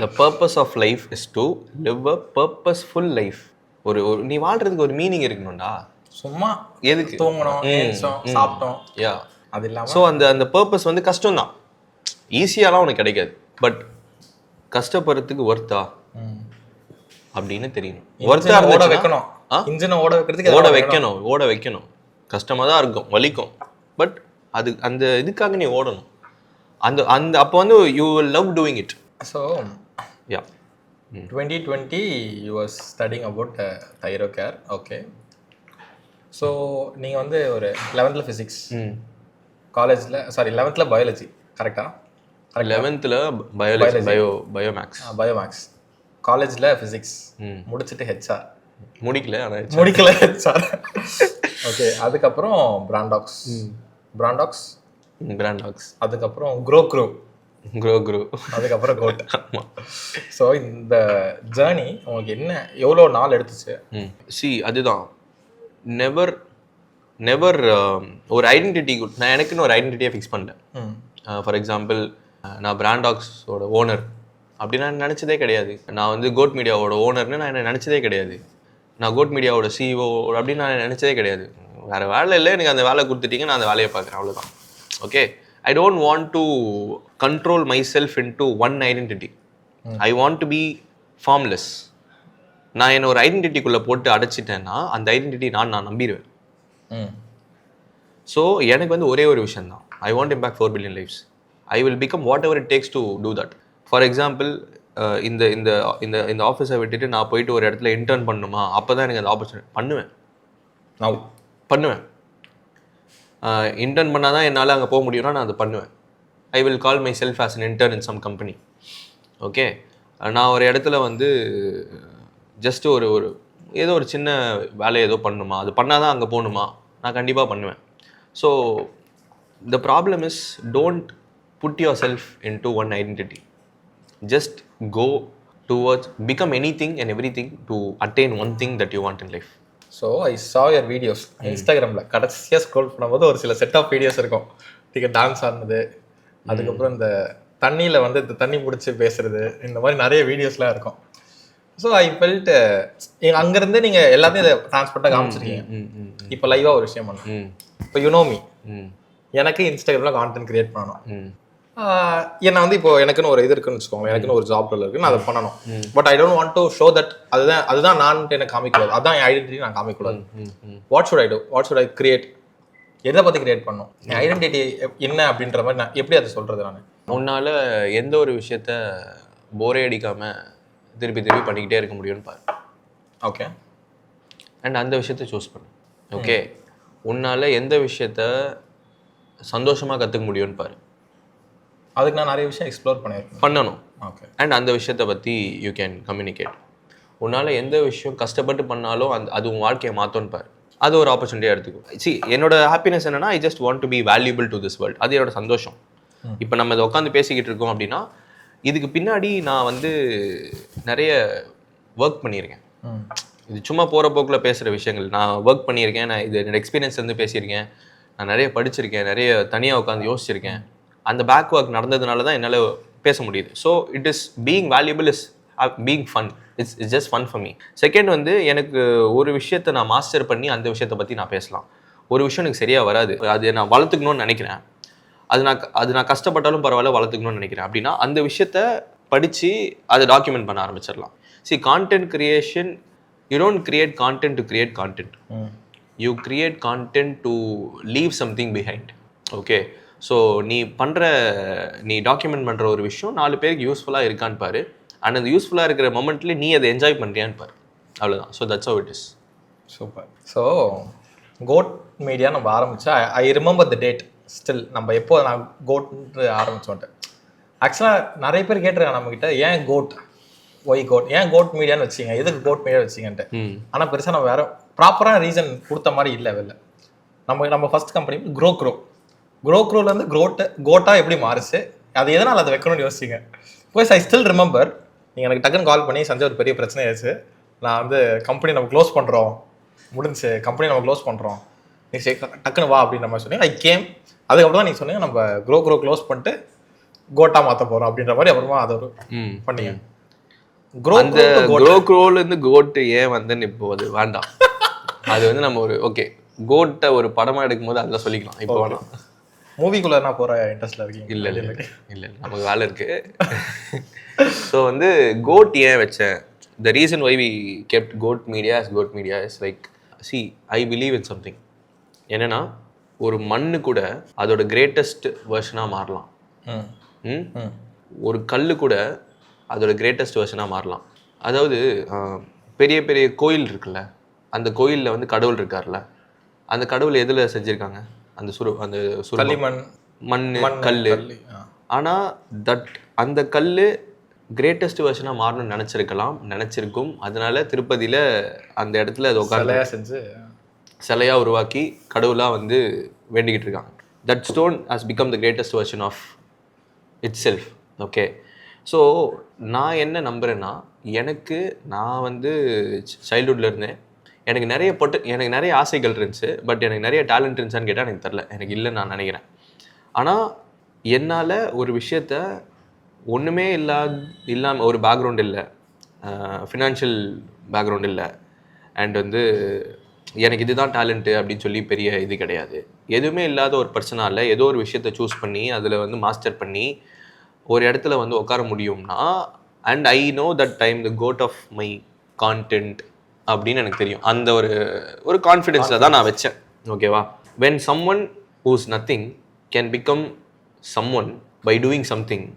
The purpose of life is to live a purposeful life. ஒரு நீ வாழ்றதுக்கு ஒரு மீனிங் இருக்கணும்டா. சும்மா எதுக்கு தூங்கணும், சாப்பிட்டோம், யா அது இல்லாமல். ஸோ அந்த பர்பஸ் வந்து கஷ்டம்தான், ஈஸியாலாம் உனக்கு கிடைக்காது. பட் கஷ்டப்படுறதுக்கு ஒர்த்தா அப்படின்னு தெரியணும். ஒர்த்தா ஓட வைக்கணும், இன்ஜினை ஓட வைக்கிறதுக்கு ஓட வைக்கணும். கஷ்டமாக தான் இருக்கும், வலிக்கும். பட் அது அந்த இதுக்காக நீ ஓடணும். அந்த அப்போ வந்து you will love doing it. So yeah 2020 you was studying about thyroCare. Okay. So நீங்கள் வந்து ஒரு 11th ஃபிசிக்ஸ் காலேஜில், சாரி 11th பயாலஜி, கரெக்டா? 11th பயோமேக்ஸ், காலேஜில் ஃபிசிக்ஸ் முடிச்சுட்டு ஹெச்ஆர் முடிக்கல ஹெச்ஆர். ஓகே. அதுக்கப்புறம் பிராண்டாக்ஸ், அதுக்கப்புறம் க்ரோ, அதுக்கப்புறம் கோட். ஸோ இந்த ஜேர்னி உங்களுக்கு என்ன எவ்வளோ நாள் எடுத்துச்சு? அதுதான் நெவர் ஒரு ஐடென்டிட்டி. நான் எனக்குன்னு ஒரு ஐடென்டிட்டியை ஃபிக்ஸ் பண்ணேன். ஃபார் எக்ஸாம்பிள், நான் பிராண்டாக்ஸோட ஓனர் அப்படி நான் நினச்சதே கிடையாது. நான் வந்து கோட் மீடியாவோட ஓனர்னு நான் என்ன நினச்சதே கிடையாது. நான் கோட் மீடியாவோட சிஇஓ அப்படின்னு நான் நினச்சதே கிடையாது. வேறு வேலை இல்லை, எனக்கு அந்த வேலை கொடுத்துட்டீங்க, நான் அந்த வேலையை பார்க்குறேன், அவ்வளோதான். Okay. I don't want to control myself into one identity. I want to be formless. நான் என்ன ஒரு ஐடென்டிட்டிக்குள்ளே போட்டு அடைச்சிட்டேன்னா அந்த ஐடென்டிட்டி நான் நம்பிடுவேன். ஸோ எனக்கு வந்து ஒரே ஒரு விஷயம் தான், I want impact 4 billion lives. I will become whatever it takes to do that. For example, இந்த இந்த இந்த இந்த ஆஃபீஸை விட்டுட்டு நான் போயிட்டு ஒரு இடத்துல இன்டர்ன் பண்ணணுமா, அப்போ தான் எனக்கு அந்த ஆப்பர்ச்சுனிட்டி பண்ணுவேன். இன்டர்ன் பண்ணால் தான் என்னால் அங்கே போக முடியும்னா நான் அதை பண்ணுவேன். I will call myself as an intern in some company. Okay. நான் ஒரு இடத்துல வந்து ஜஸ்ட் ஒரு ஏதோ ஒரு சின்ன வேலையை ஏதோ பண்ணணுமா, அது பண்ணால் தான் அங்கே போகணுமா, நான் கண்டிப்பாக பண்ணுவேன். So the problem is don't put yourself into one identity. Just go towards become anything and everything to attain one thing that you want in life. So I saw your videos இன்ஸ்டாகிராமில். கடைசியாக scroll பண்ணும்போது ஒரு சில set of videos இருக்கும். Dance ஆடினது, அதுக்கப்புறம் இந்த தண்ணியில் வந்து இந்த தண்ணி பிடிச்சி பேசுறது, இந்த மாதிரி நிறைய வீடியோஸ்லாம் இருக்கும். ஸோ ஐ ஃபெல்ட் அங்கேருந்து நீங்கள் எல்லாத்தையும் இதை டிரான்ஸ்போர்ட்டாக காமிச்சிருக்கீங்க. இப்போ லைவாக ஒரு விஷயம் பண்ணணும். இப்போ யூனோமி, எனக்கு இன்ஸ்டாகிராமில் கான்டென்ட் கிரியேட் பண்ணணும். என்ன வந்து இப்போ எனக்குன்னு ஒரு இது இருக்குன்னு வச்சுக்கோங்க, எனக்குன்னு ஒரு ஜாப் ரோல் இருக்கு, நான் அதை பண்ணணும். But I don't want to show that அதுதான் நான் எனக்கு காமிக்கூடாது, அதான் என் ஐடென்டிட்டி நான் காமிக்கூடாது. What should I do, what should I create, எதை பற்றி கிரியேட் பண்ணணும், என் ஐடென்டிட்டி என்ன அப்படின்ற மாதிரி நான் எப்படி அதை சொல்கிறது? நான் உன்னால் எந்த ஒரு விஷயத்த போரே அடிக்காமல் திருப்பி திருப்பி பண்ணிக்கிட்டே இருக்க முடியும்னு பாரு. ஓகே. அண்ட் அந்த விஷயத்த சூஸ் பண்ணு. ஓகே, உன்னால் எந்த விஷயத்த சந்தோஷமாக கற்றுக்க முடியும்னு பாரு. அதுக்கு நான் நிறைய விஷயம் எக்ஸ்ப்ளோர் பண்ணணும். ஓகே. அண்ட் அந்த விஷயத்தை பற்றி யூ கேன் கம்யூனிகேட். உன்னால் எந்த விஷயம் கஷ்டப்பட்டு பண்ணாலும் அது உன் வாழ்க்கையை மாற்றோன்னு பாரு. அது ஒரு ஆப்பர்ச்சுனிட்டியாக எடுத்துக்கும். என்னோட ஹாப்பினஸ் என்னன்னா, I just want to be valuable to this world. அது என்னோட சந்தோஷம். இப்போ நம்ம இதை உட்காந்து பேசிக்கிட்டு இருக்கோம் அப்படின்னா, இதுக்கு பின்னாடி நான் வந்து நிறைய ஒர்க் பண்ணியிருக்கேன். இது சும்மா போகிற போக்கில் பேசுகிற விஷயங்கள். நான் ஒர்க் பண்ணியிருக்கேன், நான் இது என்னோட எக்ஸ்பீரியன்ஸ் வந்து பேசியிருக்கேன், நான் நிறைய படிச்சிருக்கேன், நிறைய தனியாக உட்காந்து யோசிச்சிருக்கேன். அந்த பேக் ஒர்க் நடந்ததுனால தான் என்னால் பேச முடியுது. So it is being valuable, is being fun. It's just fun for me. Second வந்து எனக்கு ஒரு விஷயத்தை நான் மாஸ்டர் பண்ணி அந்த விஷயத்தை பற்றி நான் பேசலாம். ஒரு விஷயம் எனக்கு சரியாக வராது, அது நான் வளர்த்துக்கணும்னு நினைக்கிறேன், அது நான் கஷ்டப்பட்டாலும் பரவாயில்ல வளர்த்துக்கணும்னு நினைக்கிறேன் அப்படின்னா அந்த விஷயத்த படித்து அதை டாக்குமெண்ட் பண்ண ஆரம்பிச்சிடலாம். See, content creation, you don't create content to create content. You create content to leave something behind. Okay, so நீ டாக்குமெண்ட் பண்ணுற ஒரு விஷயம் 4 பேருக்கு யூஸ்ஃபுல்லாக இருக்கான்னு பாரு. அண்ட் அந்த யூஸ்ஃபுல்லாக இருக்கிற மொமெண்ட்லேயே நீ அதை என்ஜாய் பண்ணுறியான்னு பாரு. அவ்வளோதான். So that's how it is. Super. So Goat Media நம்ம ஆரம்பித்தா I remember the date still. நம்ம எப்போ நான் கோட்ன்று ஆரம்பித்தோன்ட்டு ஆக்சுவலாக நிறைய பேர் கேட்டிருக்காங்க நம்மக்கிட்ட, ஏன் கோட், ஒய் கோட், ஏன் கோட் மீடியான்னு வச்சிங்க, எதுக்கு கோட் மீடியா வச்சிங்கன்ட்டு. ஆனால் பெருசாக நம்ம வேறு ப்ராப்பரான ரீசன் கொடுத்த மாதிரி இல்லை. வெளில நம்ம ஃபர்ஸ்ட் கம்பெனி க்ரோலேருந்து கோட்டாக எப்படி மாறுச்சு, அது எதனால் அதை வைக்கணும்னு யோசிச்சிங்க. பிகாஸ் ஐ ஸ்டில் ரிமெம்பர், நீங்கள் எனக்கு டக்குன்னு கால் பண்ணி, சஞ்சய் ஒரு பெரிய பிரச்சனை ஆயிடுச்சு, நான் வந்து கம்பெனி நம்ம க்ளோஸ் பண்ணுறோம், முடிஞ்சு கம்பெனி நம்ம க்ளோஸ் பண்ணுறோம், நீ டக்குன்னு வா அப்படின்ற மாதிரி சொன்னீங்க. I came. அதுக்கப்புறம் தான் நீங்கள் சொன்னீங்க நம்ம க்ரோ க்ளோஸ் பண்ணிட்டு கோட்டா மாற்ற போகிறோம் அப்படின்ற மாதிரி. அப்புறமா அதை ஒரு பண்ணீங்க. க்ரோலேருந்து கோட்டு ஏன் வந்துன்னு இப்போ அது வேண்டாம். அது வந்து நம்ம ஒரு ஓகே கோட்டை ஒரு படமாக எடுக்கும் போது அதெல்லாம் சொல்லிக்கலாம். இப்போ வேணாம். மூவிக்குள்ள நான் போகிற இன்ட்ரெஸ்ட்டில் இருக்கீங்க? இல்லை நமக்கு வேலை இருக்குது. ஸோ வந்து கோட் ஏன் வச்சேன், the reason why we kept Goat Media is like, see I believe in something. என்னென்னா ஒரு மண்ணு கூட அதோட கிரேட்டஸ்ட் வெர்ஷனாக மாறலாம். ஒரு கல் கூட அதோட கிரேட்டஸ்ட் வெர்ஷனாக மாறலாம். அதாவது பெரிய பெரிய கோயில் இருக்குல்ல, அந்த கோயிலில் வந்து கடவுள் இருக்கார்ல, அந்த கடவுள் எதில் செஞ்சுருக்காங்க, அந்த மண் கல். ஆனால் அந்த கல் கிரேட்டஸ்ட் வெர்ஷனாக மாறணும்னு நினச்சிருக்கும். அதனால திருப்பதியில் அந்த இடத்துல அது உட்காந்து சிலையாக உருவாக்கி கடவுளாக வந்து வேண்டிக்கிட்டு இருக்காங்க. That stone has become the greatest version of itself. Okay, so நான் என்ன நம்புகிறேன்னா, நான் வந்து சைல்ட்ஹுட்டில் இருந்தேன், எனக்கு நிறைய ஆசைகள் இருந்துச்சு, பட் எனக்கு நிறைய டேலண்ட் இருந்துச்சான்னு கேட்டால் எனக்கு தெரில, எனக்கு இல்லைன்னு நான் நினைக்கிறேன். ஆனால் என்னால் ஒரு விஷயத்த ஒன்றுமே இல்லாமல், ஒரு பேக்ரவுண்ட் இல்லை, ஃபினான்ஷியல் பேக்ரவுண்ட் இல்லை, அண்ட் வந்து எனக்கு இதுதான் டேலண்ட்டு அப்படின்னு சொல்லி பெரிய இது கிடையாது, எதுவுமே இல்லாத ஒரு பர்சனால் ஏதோ ஒரு விஷயத்தை சூஸ் பண்ணி அதில் வந்து மாஸ்டர் பண்ணி ஒரு இடத்துல வந்து உட்கார முடியும்னா, and I know that time the goat of my content அப்படின்னு எனக்கு தெரியும். அந்த ஒரு கான்ஃபிடென்ஸில் தான் நான் வச்சேன். ஓகேவா? When someone who's nothing can become someone by doing something,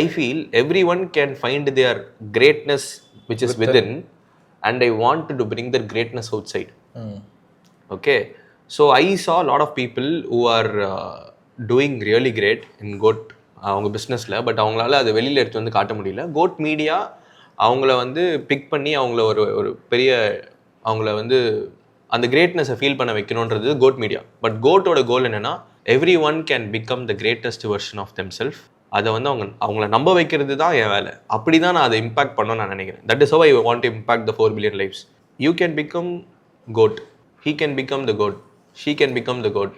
I feel everyone can find their greatness which is within, and I want to bring their greatness outside. Okay, so I saw a lot of people who are doing really great in goat அவங்க பிஸ்னஸில், but அவங்களால அதை வெளியில் எடுத்து வந்து காட்ட முடியல. Code media அவங்கள வந்து பிக் பண்ணி அவங்கள ஒரு பெரிய அவங்கள வந்து அந்த கிரேட்னஸை ஃபீல் பண்ண வைக்கணுன்றது கோட் மீடியா. பட் கோட்டோட கோல் என்னென்னா, everyone can become the greatest version of themself. அதை வந்து அவங்கள நம்ப வைக்கிறது தான் என் வேலை. அப்படி தான் நான் அதை இம்பாக்ட் பண்ணணும்னு நான் நினைக்கிறேன். That is how I want to impact the 4 billion lives. You can become goat, he can become the god, she can become the god,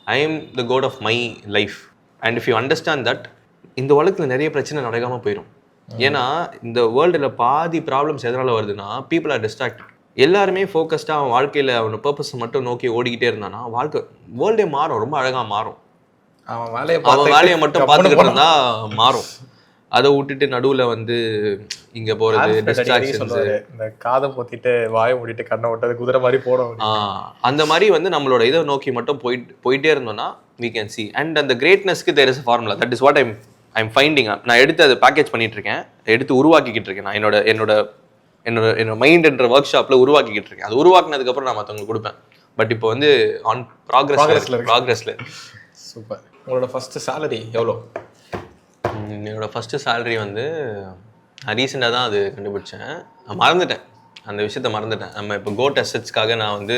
I am the god of my life. And if you understand that, இந்த உலகத்தில் நிறைய பிரச்சனை நடக்காமல் போயிடும். ஏன்னா இந்த வேர்ல்டில் பாதி ப்ராப்ளம்ஸ் எதனால் வருதுன்னா, பீப்புள் ஆர் டிஸ்ட்ராக்டட். எல்லாருமே ஃபோக்கஸ்டாக அவன் வாழ்க்கையில் அவனை பர்பஸை மட்டும் நோக்கி ஓடிக்கிட்டே இருந்தானா வேர்ல்டே மாறும், ரொம்ப அழகாக மாறும். அவன் வேலையை அவன் வேலையை மட்டும் பார்த்துக்கிட்டு இருந்தா மாறும். அதை விட்டுட்டு நடுவில் வந்து இங்கே போகிறது டிஸ்ட்ராக்ஷன்ஸ், இந்த காதை பொத்திட்டு வாயை மூடிட்டு கண்ணை விட்டது குதிரை மாதிரி போடும். அந்த மாதிரி வந்து நம்மளோட இதை நோக்கி மட்டும் போயிட்டே இருந்தோம்னா we can see. அண்ட் அந்த கிரேட்னஸ்க்கு there is a formula. that is what I'm finding. நான் எடுத்து அதை பேக்கேஜ் பண்ணிட்டு இருக்கேன், எடுத்து உருவாக்கிக்கிட்டு இருக்கேன். நான் என்னோட மைண்ட்ன்ற ஒர்க் ஷாப்பில் உருவாக்கிக்கிட்டு இருக்கேன். அது உருவாக்குனதுக்கப்புறம் நான் மற்றவங்களுக்கு கொடுப்பேன். பட் இப்போ வந்து ஆன் ப்ராக்ரஸில். சூப்பர். உங்களோட ஃபர்ஸ்ட் சேலரி எவ்வளோ? என்னோடய ஃபஸ்ட்டு சேலரி வந்து நான் ரீசெண்டாக தான் அது கண்டுபிடிச்சேன். நான் மறந்துட்டேன், அந்த விஷயத்த மறந்துட்டேன். நம்ம இப்போ கோட் அசெட்ஸ்க்காக நான் வந்து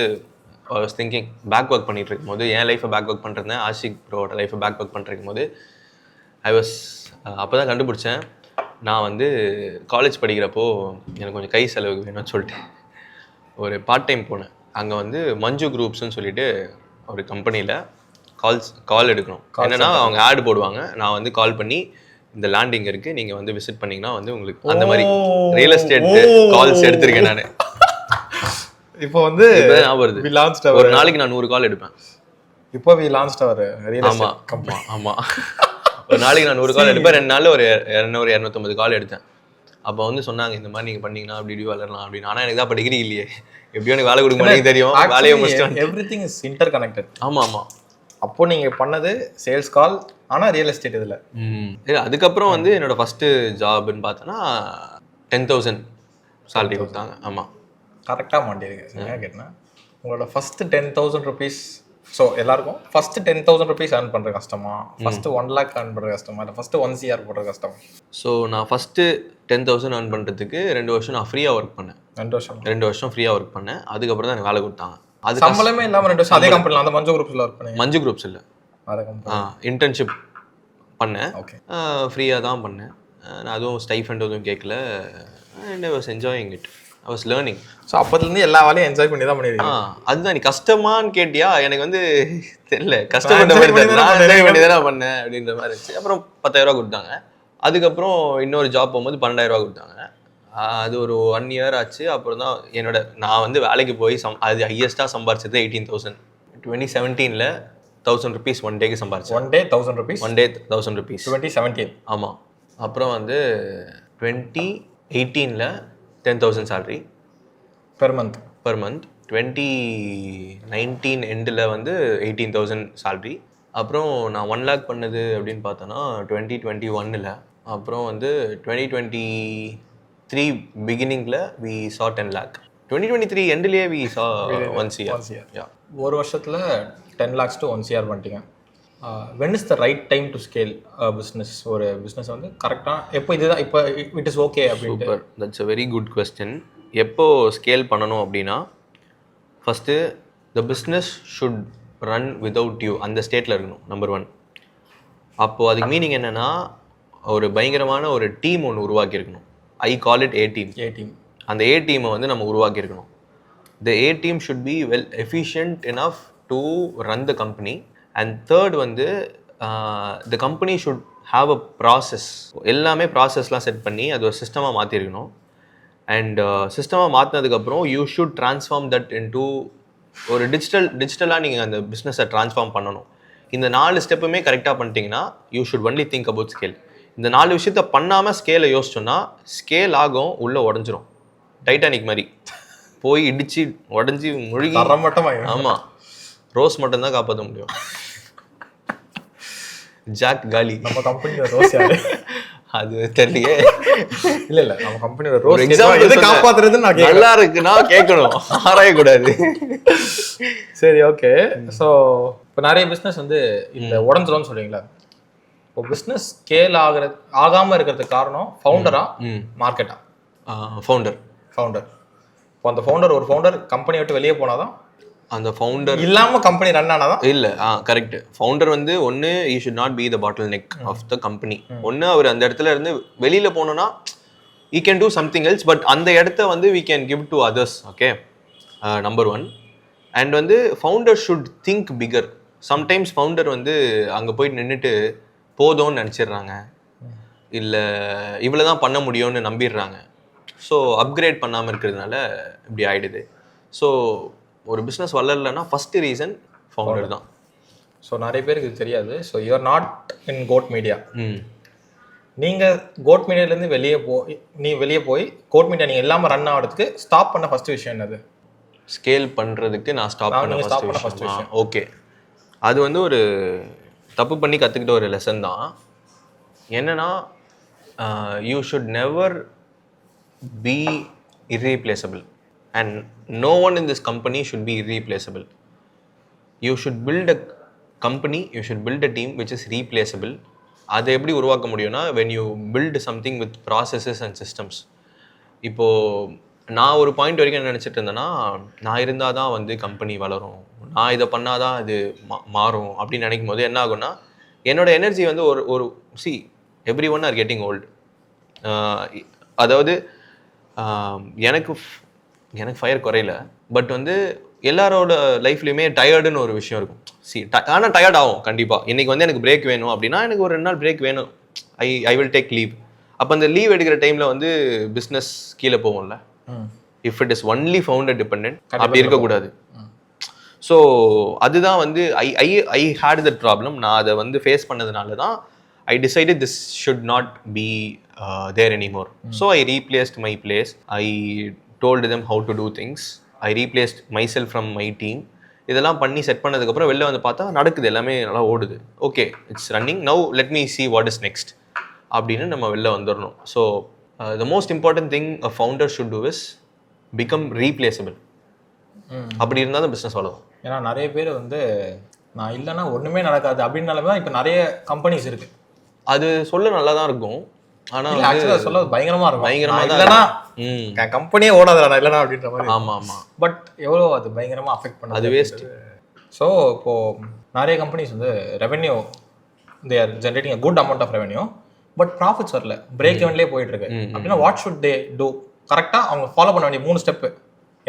திங்கிங் பேக் ஒர்க் பண்ணிட்டு இருக்கும் போது, என் லைஃப்பை பேக் ஒர்க் பண்ணிருந்தேன், ஆஷிக் ப்ரோட லைஃப்பை பேக் ஒர்க் பண்ணிருக்கும் போது அப்போ தான் கண்டுபிடிச்சேன். நான் வந்து காலேஜ் படிக்கிறப்போ எனக்கு கொஞ்சம் கை செலவுக்கு வேணும்னு சொல்லிட்டு ஒரு பார்ட் டைம் போனேன். அங்கே வந்து மஞ்சு குரூப்ஸ்ன்னு சொல்லிட்டு ஒரு கம்பெனியில் கால் எடுக்கணும். என்னன்னா அவங்க ஆட் போடுவாங்க, நான் வந்து கால் பண்ணி இந்த லேண்டிங் இருக்கு, நீங்க வந்து விசிட் பண்ணீங்கன்னா வந்து உங்களுக்கு அந்த மாதிரி ரியல் எஸ்டேட் கால்ஸ் எடுத்திருக்கேன் நான். இப்போ வந்து ஒரு நாளைக்கு நான் 100 கால் எடுப்பேன். இப்போ we launched our real estate company. ஆமா, ஒரு நாளைக்கு நான் 100 கால் எடுப்பேன். 2 நாள்ல ஒரு 200-250 கால் எடுத்தேன். அப்போ வந்து சொன்னாங்க இந்த மாதிரி நீங்க பண்ணீங்கன்னா அப்படி வளரலாம் அப்படின்னு. ஆனா எனக்கு தான் இப்போ டிகிரி இல்லையே, எப்படியோ எனக்கு வேலை கொடுக்க மாட்டேங்குது தெரியும். வேலையை முடிச்சிட்டேன். Everything is inter connected. ஆமா. அப்போ நீங்க பண்ணது சேல்ஸ் கால், ஆனா ரியல் எஸ்டேட் இதுல. அதுக்கப்புறம் வந்து என்னோட ஃபர்ஸ்ட் ஜாப்னு பார்த்தோன்னா 10,000 சேலரி கொடுத்தாங்க. ஆமா, கரெக்டாக மாட்டிருக்கு. சரியா கேட்டேன்னா உங்களோட ஃபர்ஸ்ட் 10,000 rupees. ஸோ எல்லாருக்கும் ஃபர்ஸ்ட் 10,000 rupees earn பண்ற கஷ்டமா, ஃபர்ஸ்ட் 1 lakh earn பண்ற கஷ்டமா, இல்லை ஃபர்ஸ்ட் 1 crore போடுற கஷ்டமா? ஸோ நான் ஃபர்ஸ்ட் 10,000 earn பண்றதுக்கு 2 வருஷம் நான் ஃப்ரீயா ஒர்க் பண்ணேன். 2 வருஷம் ஃப்ரீயா ஒர்க் பண்ணேன். அதுக்கப்புறம் தான் எனக்கு வேலை கொடுத்தாங்க. அது சம்பளமே இல்லாம 2 வருஷம் அதே கம்பெனில, அந்த மஞ்சு குரூப்ஸ்ல ஒர்க் பண்ணேன். மஞ்சு குரூப்ஸ் இல்ல, இன்டர்ன்ஷிப் பண்ணேன். ஓகே, ஃப்ரீயா தான் பண்ணேன். நான் அதுவும் ஸ்டைஃபண்ட் எதுவும் கேட்கல. And I was enjoying it. I was learning. So அப்போதுலேருந்து எல்லா வேலையும் என்ஜாய் பண்ணி தான் பண்ணிருக்கேன். அதுதான். நீ கஷ்டமான்னு கேட்டியா? எனக்கு வந்து தெரியல, கஷ்டப்பட்ட மாதிரி நான் என்ஜாய் பண்ணி தானே பண்ணேன் அப்படின்ற மாதிரி இருந்துச்சு. அப்புறம் 10,000 கொடுத்தாங்க. அதுக்கப்புறம் இன்னொரு ஜாப் போகும்போது 12,000 கொடுத்தாங்க. அது ஒரு 1 year ஆச்சு. அப்புறம் தான் நான் வந்து வேலைக்கு போய் அது ஹையஸ்ட்டாக சம்பாரிச்சது 18,000. 2017 1,000 rupees 1 டேக்கு சம்பாரிச்சேன். 1 day 1,000 rupees. 1 day 1,000 rupees. 2017. ஆமாம். அப்புறம் வந்து 2018 10,000 salary per month. 2019 எண்டில் வந்து 18,000 salary. அப்புறம் நான் 1 lakh பண்ணது அப்படின்னு பார்த்தோன்னா 2021. அப்புறம் வந்து 2023 பிகினிங்கில் we saw 10 lakh. 2023 எண்ட்லேயே we saw 1 crore. ஒரு வருஷத்தில் 10 lakhs to 1 crore பண்ணிட்டீங்க. when is the right time to scale a business? ஒரு பிஸ்னஸ் வந்து கரெக்டாக எப்போ இதுதான் இப்போ இட் இஸ் ஓகே அப்படின்ட்டு? Super, that's a very good question. எப்போ ஸ்கேல் பண்ணணும் அப்படின்னா, first the business should run without you, அந்த ஸ்டேட்டில் இருக்கணும், நம்பர் 1. அப்போது அதுக்கு மீனிங் என்னென்னா, ஒரு பயங்கரமான ஒரு டீம் ஒன்று உருவாக்கியிருக்கணும். ஐ கால் இட் ஏ டீம். அந்த ஏ டீமை வந்து நம்ம உருவாக்கியிருக்கணும். The A team should be well efficient enough to run the company. And third வந்து the company should have a process. எல்லாமே ப்ராசஸ்லாம் செட் பண்ணி அது ஒரு சிஸ்டமாக மாற்றிருக்கணும். அண்ட் சிஸ்டமாக மாற்றினதுக்கப்புறம் you should transform that into ஒரு டிஜிட்டலாக நீங்கள் அந்த பிஸ்னஸை ட்ரான்ஸ்ஃபார்ம் பண்ணணும். இந்த 4 ஸ்டெப்புமே கரெக்டாக பண்ணிட்டீங்கன்னா you should only think about scale. இந்த 4 விஷயத்த பண்ணாமல் ஸ்கேலை யோசிச்சோன்னா ஸ்கேல் ஆகும், உள்ளே உடஞ்சிரும். டைட்டானிக் மாதிரி போய் இடிச்சு உடஞ்சி முழுகி. ஆமாம், ரோஸ் மட்டும்தான் காப்பாற்ற முடியும். ஜாக் காலி. நம்ம கம்பெனியோட ரோஸ் யாரு? அது தெரியலையே. இல்ல நம்ம கம்பெனியோட ரோஸ் எது காப்பாத்துறதுன்னு நான் நல்லா இருக்குன்னா கேட்கணும், ஆராயக்கூடாது. சரி, ஓகே. ஸோ இப்போ நிறைய பிஸ்னஸ் வந்து இந்த உடஞ்சிரும்னு சொல்றீங்களா? இப்போ பிஸ்னஸ் ஸ்கேல் ஆகாமல் இருக்கிறதுக்கு காரணம் ஃபவுண்டரா மார்க்கெட்டா? ஃபவுண்டர். இப்போ அந்த ஃபவுண்டர் ஒரு ஃபவுண்டர் கம்பெனி விட்டு வெளியே போனாதான், அந்த ஃபவுண்டர் இல்லாமல் கம்பெனி ரன் ஆனாதான். இல்லை, கரெக்ட். ஃபவுண்டர் வந்து ஒன்று you should not be the bottleneck of the company. ஒன்று அவர் அந்த இடத்துல இருந்து வெளியில் போனோன்னா he can do something else, but அந்த இடத்த வந்து we can give to others. Okay, number 1. And வந்து founder should think bigger. Sometimes founder வந்து அங்கே போயிட்டு நின்றுட்டு போதும்னு நினச்சிடுறாங்க, இல்லை இவ்வளோ தான் பண்ண முடியும்னு நம்பிடுறாங்க. ஸோ அப்கிரேட் பண்ணாமல் இருக்கிறதுனால இப்படி ஆகிடுது. ஸோ ஒரு பிஸ்னஸ் வளரலைன்னா ஃபஸ்ட்டு ரீசன் ஃபவுண்டர் தான். ஸோ நிறைய பேருக்கு இது தெரியாது. So you're not in Goat Media. ம் நீங்கள் கோட் மீடியாலேருந்து வெளியே போய் கோட் மீடியா நீங்கள் எல்லாமே ரன் ஆகிறதுக்கு ஸ்டாப் பண்ண ஃபர்ஸ்ட் விஷயம் என்னது? ஸ்கேல் பண்ணுறதுக்கு நான் ஸ்டாப் பண்ண ஃபர்ஸ்ட் விஷயம் ஓகே, அது வந்து ஒரு தப்பு பண்ணி கற்றுக்கிட்ட ஒரு லெசன் தான். என்னன்னா you should never be irreplaceable and no one in this company should be irreplaceable. You should build a company, you should build a team which is replaceable. அதை எப்படி உருவாக்க முடியும்னா when you build something with processes and systems. இப்போது நான் ஒரு point வரைக்கும் என்ன நினச்சிட்டு இருந்தேன்னா, நான் இருந்தால் தான் வந்து கம்பெனி வளரும், நான் இதை பண்ணால் தான் அது மாறும் அப்படின்னு நினைக்கும் போது என்ன ஆகும்னா, என்னோட எனர்ஜி வந்து ஒரு every one are getting old. அதாவது எனக்கு ஃபயர் குறையில, பட் வந்து எல்லாரோட லைஃப்லையுமே டயர்டுன்னு ஒரு விஷயம் இருக்கும். ஆனால் டயர்ட் ஆகும் கண்டிப்பாக. இன்றைக்கி வந்து எனக்கு பிரேக் வேணும் அப்படின்னா எனக்கு ஒரு 2 நாள் பிரேக் வேணும், ஐ வில் டேக் லீவ். அப்போ அந்த லீவ் எடுக்கிற டைமில் வந்து பிஸ்னஸ் கீழே போகும்ல. If it is only founder dependent அப்படி இருக்கக்கூடாது. ஸோ அதுதான் வந்து ஐ ஹேட் தட் ப்ராப்ளம். நான் அதை வந்து ஃபேஸ் பண்ணதுனால தான் I decided this should not be there anymore. So I replaced my place. I told them how to do things. I replaced myself from my team. இதெல்லாம் பண்ணி set பண்ணதுக்கப்புறம் வெளில வந்து பார்த்தா நடக்குது, எல்லாமே நல்லா ஓடுது. Okay, it's running, now let me see what is next அப்படின்னு நம்ம வெளில வந்துடணும். So the most important thing a founder should do is become replaceable. அப்படி இருந்தால் தான் பிஸ்னஸ் வளரும். ஏன்னா நிறைய பேர் வந்து நான் இல்லைன்னா ஒன்றுமே நடக்காது அப்படின்னாலுமே தான் இப்போ நிறைய கம்பெனிஸ் இருக்குது. அது சொல்ல நல்லா தான் இருக்கும், ஆனால் ஆக்சுவலாக சொல்ல பயங்கரமாக இருக்கும். பயங்கரமாக இல்லைன்னா என் கம்பெனியே ஓடாதுடா இல்லைனா அப்படின்ற மாதிரி. ஆமாம். பட் எவ்வளோ அது பயங்கரமாக அஃபெக்ட் பண்ணுது, அது வேஸ்ட். ஸோ இப்போது நிறைய கம்பெனிஸ் வந்து revenue they are generating a good amount of revenue, but profits வரல, பிரேக் இவன்லேயே போயிட்டு இருக்கு. அப்படின்னா வாட் ஷுட் தே டூ? கரெக்டாக அவங்க ஃபாலோ பண்ண வேண்டிய 3 ஸ்டெப்பு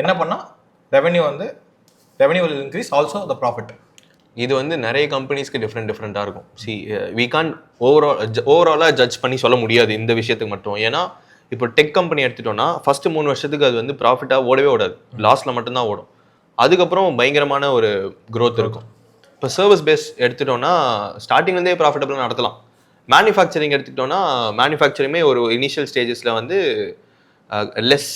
என்ன பண்ணால் revenue will increase, also the profit. இது வந்து நிறைய கம்பெனிஸ்க்கு டிஃப்ரெண்ட்டாக இருக்கும். வி கான் ஓவராலாக ஜட்ஜ் பண்ணி சொல்ல முடியாது இந்த விஷயத்துக்கு மட்டும். ஏன்னா இப்போ டெக் கம்பெனி எடுத்துட்டோம்னா ஃபஸ்ட்டு 3 வருஷத்துக்கு அது வந்து ப்ராஃபிட்டாக ஓடவே ஓடாது, லாஸில் மட்டும்தான் ஓடும். அதுக்கப்புறம் பயங்கரமான ஒரு க்ரோத் இருக்கும். இப்போ சர்வீஸ் பேஸ் எடுத்துட்டோம்னா ஸ்டார்டிங்லேருந்தே ப்ராஃபிட்டபிளாக நடத்தலாம். மேனுஃபேக்சரிங் எடுத்துக்கிட்டோன்னா மேனுஃபேக்சரிங்குமே ஒரு இனிஷியல் ஸ்டேஜஸில் வந்து லெஸ்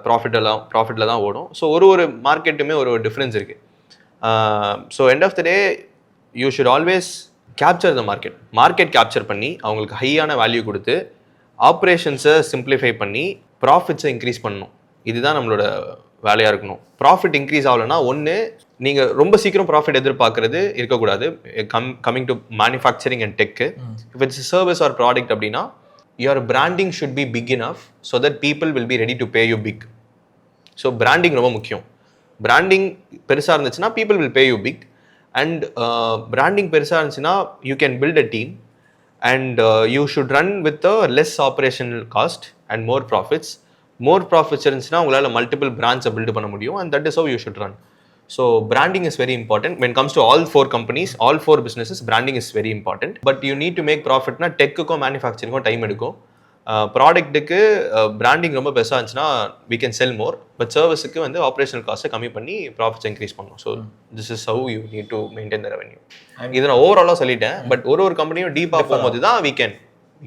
ப்ராஃபிட்டில் தான் ஓடும். ஸோ ஒரு மார்க்கெட்டுமே ஒரு டிஃப்ரென்ஸ் இருக்குது. So end of the day you should always capture the market capture பண்ணி அவங்களுக்கு ஹையான வேல்யூ கொடுத்து ஆப்ரேஷன்ஸை சிம்பிளிஃபை பண்ணி ப்ராஃபிட்ஸை இன்க்ரீஸ் பண்ணணும். இதுதான் நம்மளோட வேலையாக இருக்கணும். ப்ராஃபிட் இன்க்ரீஸ் ஆகலைன்னா ஒன்று நீங்கள் ரொம்ப சீக்கிரம் ப்ராஃபிட் எதிர்பார்க்கறது இருக்கக்கூடாது. Coming to manufacturing and tech, if it's service or product அப்படின்னா your branding should be big enough so that people will be ready to pay you big. So branding ரொம்ப முக்கியம். branding பெருசாக இருந்துச்சுன்னா people will pay you big, and branding பெருசாக இருந்துச்சுன்னா you can build a team and you should run with a less operational cost and more profits இருந்துச்சுன்னா உங்களால் multiple பிரான்ச்சை build பண்ண முடியும், and that is how you should run. So branding is very important when it comes to all 4 companies, all 4 businesses. Branding is very important, but you need to make profit na tech-க்கும் manufacturing-க்கும் time எடுக்கும். ப்ராடக்ட்டுக்கு branding ரொம்ப பெருசாக இருந்துச்சுன்னா we can sell more, but service-க்கு வந்து operational காஸ்ட்டை கம்மி பண்ணி profits increase பண்ணணும். So this is how you need to maintain the revenue. இதை நான் ஓவராலாக சொல்லிட்டேன், பட் ஒரு கம்பெனியும் டீப்பாக போகும்போது தான் we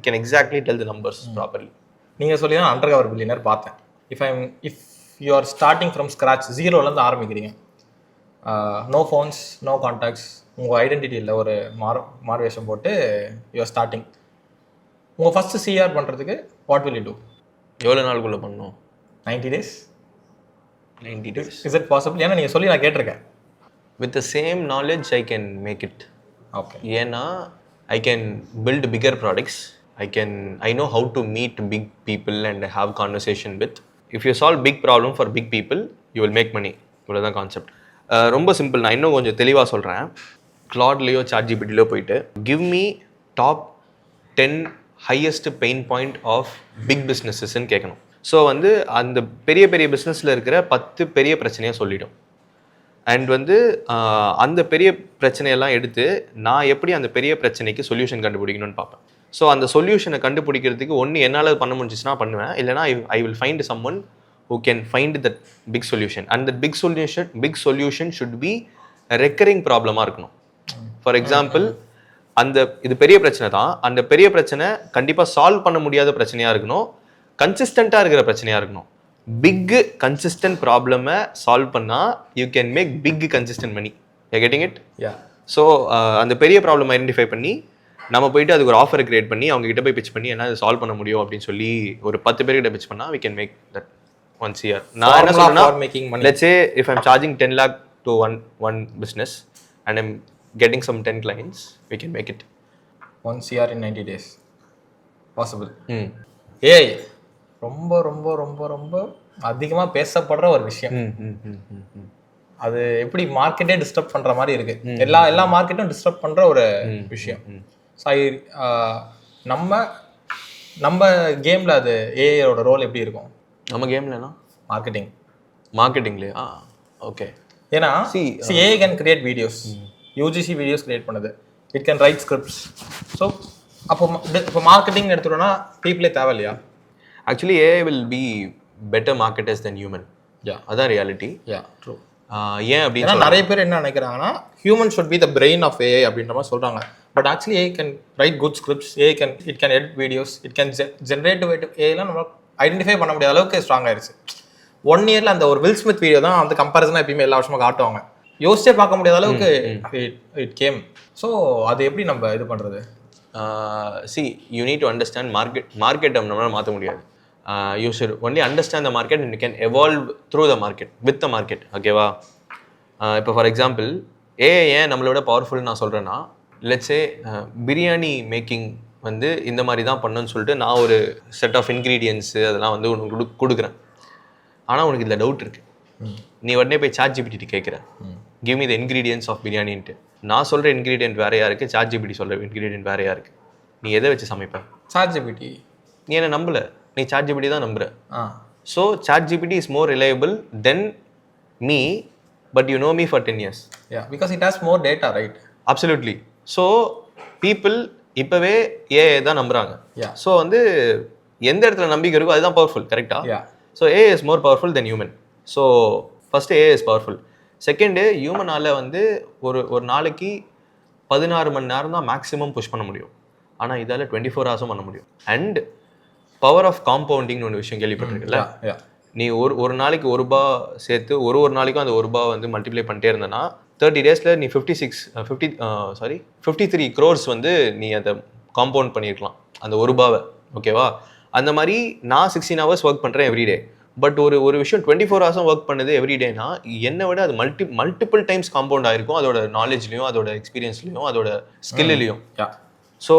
can exactly tell the numbers properly. நீங்கள் சொல்லி தான் அண்டர் கவர் பில்லியனர் பார்த்தேன். If you are starting from scratch, ஜீரோலேருந்து ஆரம்பிக்கிறீங்க, நோ ஃபோன்ஸ், நோ கான்டாக்ட்ஸ், உங்கள் ஐடென்டிட்டியில் ஒரு மார்வேஷம் போட்டு யூஆர் ஸ்டார்டிங். உங்கள் ஃபஸ்ட்டு சிஆர் பண்ணுறதுக்கு வாட் வில் யூ டூ? எவ்வளோ நாளுக்குள்ளே பண்ணணும்? 90 days. 90 days. Is it possible? ஏன்னா நீங்கள் சொல்லி நான் கேட்டிருக்கேன். With the same knowledge I can make it. Okay. ஏன்னா I can build bigger products. I know how to meet big people and have conversation with. If you solve big problem for big people, you will make money. இவ்வளோதான் concept. ரொம்ப simple. நான் இன்னும் கொஞ்சம் தெளிவாக சொல்கிறேன். கிளாட்லேயோ சாட்ஜிபிட்டிலையோ போயிட்டு give me top 10 highest pain point of big பிஸ்னஸஸ்ன்னு கேட்கணும். ஸோ வந்து அந்த பெரிய பெரிய பிஸ்னஸில் இருக்கிற 10 பெரிய பிரச்சனையாக சொல்லிடும். அண்ட் வந்து அந்த பெரிய பிரச்சனையெல்லாம் எடுத்து நான் எப்படி அந்த பெரிய பிரச்சனைக்கு சொல்யூஷன் கண்டுபிடிக்கணும்னு பார்ப்பேன். ஸோ அந்த சொல்யூஷனை கண்டுபிடிக்கிறதுக்கு ஒன்று என்னால் பண்ண முடிஞ்சிச்சுன்னா பண்ணுவேன், இல்லைனா I will find someone who can find that big solution, and that big solution should be a recurring problem-ஆ இருக்கணும். ஃபார் எக்ஸாம்பிள் அந்த இது பெரிய பிரச்சனை தான், அந்த பெரிய பிரச்சனை கண்டிப்பாக சால்வ் பண்ண முடியாத பிரச்சனையாக இருக்கணும், கன்சிஸ்டண்ட்டாக இருக்கிற பிரச்சனையாக இருக்கணும். பிக் கன்சிஸ்டன்ட் ப்ராப்ளமை சால்வ் பண்ணால் you can make big consistent money. You getting it? So அந்த பெரிய ப்ராப்ளம் ஐடென்டிஃபை பண்ணி நம்ம போயிட்டு அதுக்கு ஒரு ஆஃபர் கிரியேட் பண்ணி அவங்க கிட்ட போய் பிச் பண்ணி என்ன இது சால்வ் பண்ண முடியும் அப்படின்னு சொல்லி ஒரு 10 பேர்கிட்ட பிச் பண்ணால் we can make that once a year. நான் என்ன சொல்றேன்னா, let's say if I'm charging 10 lakh to one business and I'm getting some 10 clients, we can make it once a year in 90 days possible. AI ரொம்ப ரொம்ப ரொம்ப ரொம்ப அதிகமா பேசப்படுற ஒரு விஷயம். அது எப்படி மார்க்கெட்டே டிஸ்டர்ப் பண்ற மாதிரி இருக்கு. எல்லா மார்க்கெட்டும் டிஸ்டர்ப் பண்ற ஒரு விஷயம். நம்ம கேம்ல அது ஏஐயோட ரோல் எப்படி இருக்கும்? நம்ம கேம்லனா மார்க்கெட்டிங்லயா? ஓகே. ஏன்னா AI can create videos, UGC videos create பண்ணுது, it can write scripts. So இப்போ மார்க்கெட்டிங் எடுத்துட்டோம்னா பீப்புளே தேவை இல்லையா? Actually AI will be better marketers then human. அதான் ரியாலிட்டி. ட்ரூ. ஏன் அப்படின்னா நிறைய பேர் என்ன நினைக்கிறாங்கன்னா human should be the brain of AI அப்படின்ற மாதிரி சொல்றாங்க. But actually AI can write good scripts, it can edit videos, it can generative ஏஐலாம் நம்ம ஐடென்டிஃபை பண்ண முடியாத அளவுக்கு ஸ்ட்ராங் ஆயிடுச்சு. 1 இயர்ல அந்த ஒரு வில் ஸ்மித் வீடியோ தான் வந்து கம்பேரிசனாக எப்பயுமே எல்லா வருஷமும் காட்டுவாங்க. யோசிச்சே பார்க்க முடியாத அளவுக்கு இட் கேம். ஸோ அது எப்படி நம்ம இது பண்ணுறது? யூ நீட் டு அண்டர்ஸ்டாண்ட் மார்க்கெட்டை நம்மளால மாற்ற முடியாது. You should only understand the market and you can evolve through the market, with the market. ஓகேவா? இப்போ ஃபார் எக்ஸாம்பிள் ஏஐ ஏன் நம்மளோட பவர்ஃபுல்னு நான் சொல்கிறேன்னா, லெட்ஸே பிரியாணி மேக்கிங் வந்து இந்த மாதிரி தான் பண்ணணும்னு சொல்லிட்டு நான் ஒரு செட் ஆஃப் இன்க்ரீடியன்ஸு அதெல்லாம் வந்து உனக்கு கொடுக்குறேன். ஆனால் உனக்கு இதில் டவுட் இருக்குது. நீ உடனே போய் ChatGPT கேட்குற, give me the ingredients of பிரியாணின்ட்டு. நான் சொல்கிற இன்க்ரீடியன்ட் வேறையா இருக்குது, ChatGPT சொல்கிற இன்க்ரீடியன்ட் வேறையா இருக்குது. நீ எதை வச்சு சமைப்ப? ChatGPT. நீ என்ன நம்பல, நீ ChatGPT தான் நம்புற. So ChatGPT is more reliable than me, but you know me for 10 years. Because it has more data, right? Absolutely. So people இப்போவே ஏஐ தான் நம்புறாங்க. ஸோ வந்து எந்த இடத்துல நம்பிக்கை இருக்கோ அதுதான் பவர்ஃபுல். கரெக்டா? So AI is more powerful then human. So first AI is powerful. Second, ஹியூமனால் வந்து ஒரு நாளைக்கு 16 மணி நேரம் தான் மேக்ஸிமம் புஷ் பண்ண முடியும். ஆனால் இதால் 24 hours பண்ண முடியும். அண்ட் பவர் ஆஃப் காம்பவுண்டிங்னு ஒரு விஷயம் கேள்விப்பட்டிருக்குல்ல? நீ ஒரு நாளைக்கு ₹1 சேர்த்து ஒரு நாளைக்கும் அந்த ₹1 வந்து மல்டிப்ளை பண்ணிட்டே இருந்தேன்னா 30 daysல நீ 53 crores வந்து நீ அதை காம்பவுண்ட் பண்ணியிருக்கலாம் அந்த ₹1. ஓகேவா? அந்த மாதிரி நான் 16 hours ஒர்க் பண்ணுறேன் எவ்ரிடே. பட் ஒரு விஷயம் 24 hours ஒர்க் பண்ணுது எவ்ரிடேனா என்னை விட அது மல்டிபிள் டைம்ஸ் காம்பவுண்ட் ஆகிருக்கும், அதோட நாலேஜ்லையும் அதோட எக்ஸ்பீரியன்ஸ்லையும் அதோட ஸ்கில்லையும். ஸோ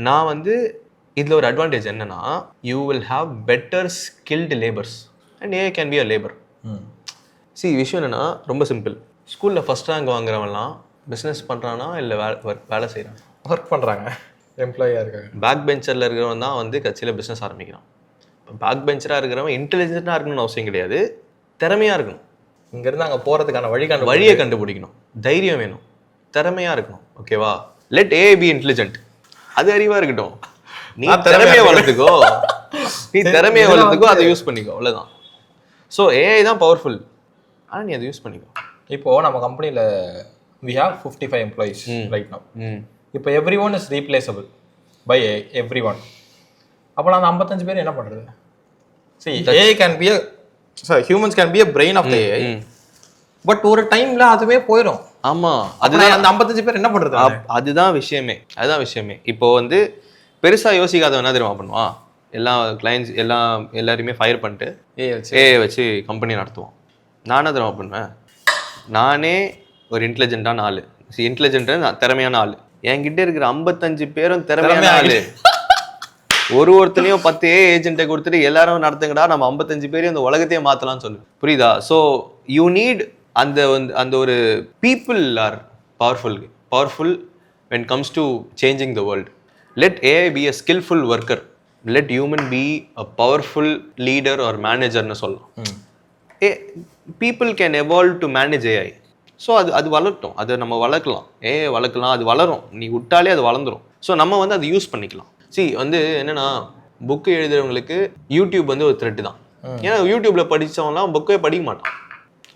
நான் வந்து இதில் ஒரு அட்வான்டேஜ் என்னன்னா, you will have better skilled labours and AI can be a labour. விஷயம் என்னன்னா ரொம்ப சிம்பிள். ஸ்கூலில் ஃபர்ஸ்ட் ரேங்க் வாங்குறவன்லாம் பிஸ்னஸ் பண்ணுறானா இல்லை வேலை செய்கிறான்? ஒர்க் பண்ணுறாங்க, எம்ப்ளாயாக இருக்காங்க. பேக் பெஞ்சரில் இருக்கிறவன் தான் வந்து கட்சியில் பிஸ்னஸ் ஆரம்பிக்கிறான். இப்போ பேக் பெஞ்சராக இருக்கிறவன் இன்டெலிஜென்ட்டாக இருக்கணும்னு அவசியம் கிடையாது, திறமையாக இருக்கணும். இங்கேருந்து அங்கே போகிறதுக்கான வழியை கண்டுபிடிக்கணும், தைரியம் வேணும், திறமையாக இருக்கணும். ஓகேவா? Let AI be intelligent. அது அறிவாக இருக்கட்டும். நீ திறமையை வளர்த்துக்கோ, அதை யூஸ் பண்ணிக்கோ, அவ்வளோதான். ஸோ ஏஐ தான் பவர்ஃபுல், ஆனால் நீ அதை யூஸ் பண்ணிக்கோ. இப்போது நம்ம கம்பெனியில் we have 55 employees right now. இப்போ everyone is replaceable by everyone. அப்போ அந்த 55 பேர் என்ன பண்ணுறது? See, AI can be humans can be a brain of the AI. But ஒரு டைம்ல அதுவே போயிடும். ஆமாம், அதுதான் அந்த 55 பேர் என்ன பண்ணுறது? அதுதான் விஷயமே. இப்போ வந்து பெருசாக யோசிக்காதவன் என்ன தெரியுமா பண்ணுவான்? எல்லா கிளைண்ட்ஸ் எல்லாருமே ஃபயர் பண்ணிட்டு ஏஐ வச்சு கம்பெனி நடத்துவான். நான் என்ன தெரியுமா பண்ணுவேன்? நானே ஒரு இன்டெலிஜென்ட்டான ஆள், திறமையான ஆள். என்கிட்ட இருக்கிற 55 பேரும் திறமையான ஆள். ஒருத்தனையும் 10 ஏஜென்ட்டை கொடுத்துட்டு எல்லாரும் நடத்துங்கடா, நம்ம 55 பேரையும் அந்த உலகத்தையே மாற்றலாம்னு சொல்லு. புரியுதா? ஸோ யூ நீட் அந்த ஒரு people are powerful when comes to changing the world. Let AI be a skillful worker. Let human be a powerful leader or manager னு சொல்லலாம். People can evolve to manage AI. So அது வளரட்டும், அதை நம்ம வளர்க்கலாம், AI வளர்க்கலாம், அது வளரும். நீ விட்டாலே அது வளர்ந்துடும். ஸோ நம்ம வந்து அதை யூஸ் பண்ணிக்கலாம். வந்து என்னன்னா, புக்கு எழுதுறவங்களுக்கு யூடியூப் வந்து ஒரு த்ரெட்டு தான். ஏன்னா யூடியூப்ல படித்தவங்களாம் புக்கே படிக்க மாட்டான்.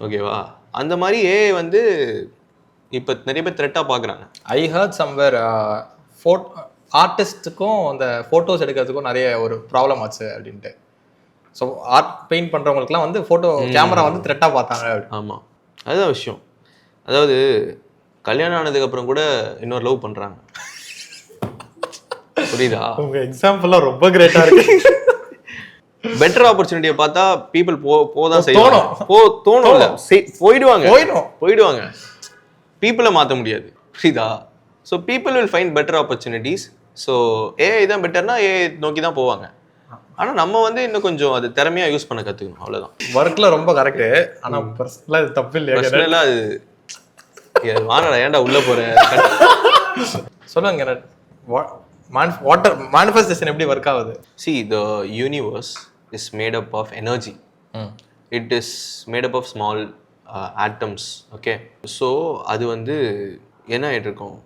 ஓகேவா? அந்த மாதிரி ஏஐ வந்து இப்போ நிறைய பேர் த்ரெட்டாக பார்க்குறாங்க. ஐ ஹர்ட் சம்வேர் ஆர்டிஸ்ட்டுக்கும் அந்த ஃபோட்டோஸ் எடுக்கிறதுக்கும் நிறைய ஒரு ப்ராப்ளம் ஆச்சு அப்படின்ட்டு. ஸோ ஆர்ட் பெயிண்ட் பண்ணுறவங்களுக்குலாம் வந்து ஃபோட்டோ கேமரா வந்து த்ரெட்டாக பார்த்தாங்க. ஆமாம், அதுதான் விஷயம். அதாவது கல்யாணம் ஆனதுக்கப்புறம் கூட இன்னொரு லவ் பண்ணுறாங்க. புரியுதா? உங்கள் எக்ஸாம்பிள்லாம் ரொம்ப கிரேட்டாக இருக்கு. பெட்டர் ஆப்பர்ச்சுனிட்டியை பார்த்தா பீப்புள் போதான் செய்வாங்க. தோணும்ல, போயிடுவாங்க. பீப்புளை மாற்ற முடியாது. புரியுதா? So people will find better opportunities. So AI தான் பெட்டர்னா ஏஐ நோக்கி தான் போவாங்க. ஆனால் நம்ம வந்து இன்னும் கொஞ்சம் அது திறமையாக யூஸ் பண்ண கற்றுக்கணும், அவ்வளோதான். ஒர்க்கில் ரொம்ப கரெக்டு. ஆனால் பர்சனலாக இது தப்பு இல்லையா? பர்சனலாக அது வானடா ஏன்டா உள்ளே போகிறேன் சொல்லுங்க. வாட்டர் மேனிஃபெஸ்டேஷன் எப்படி ஒர்க் ஆகுது? See, the universe is made up of energy. It is made up of small atoms. Okay, so அது வந்து என்ன ஆகிட்டு இருக்கும்,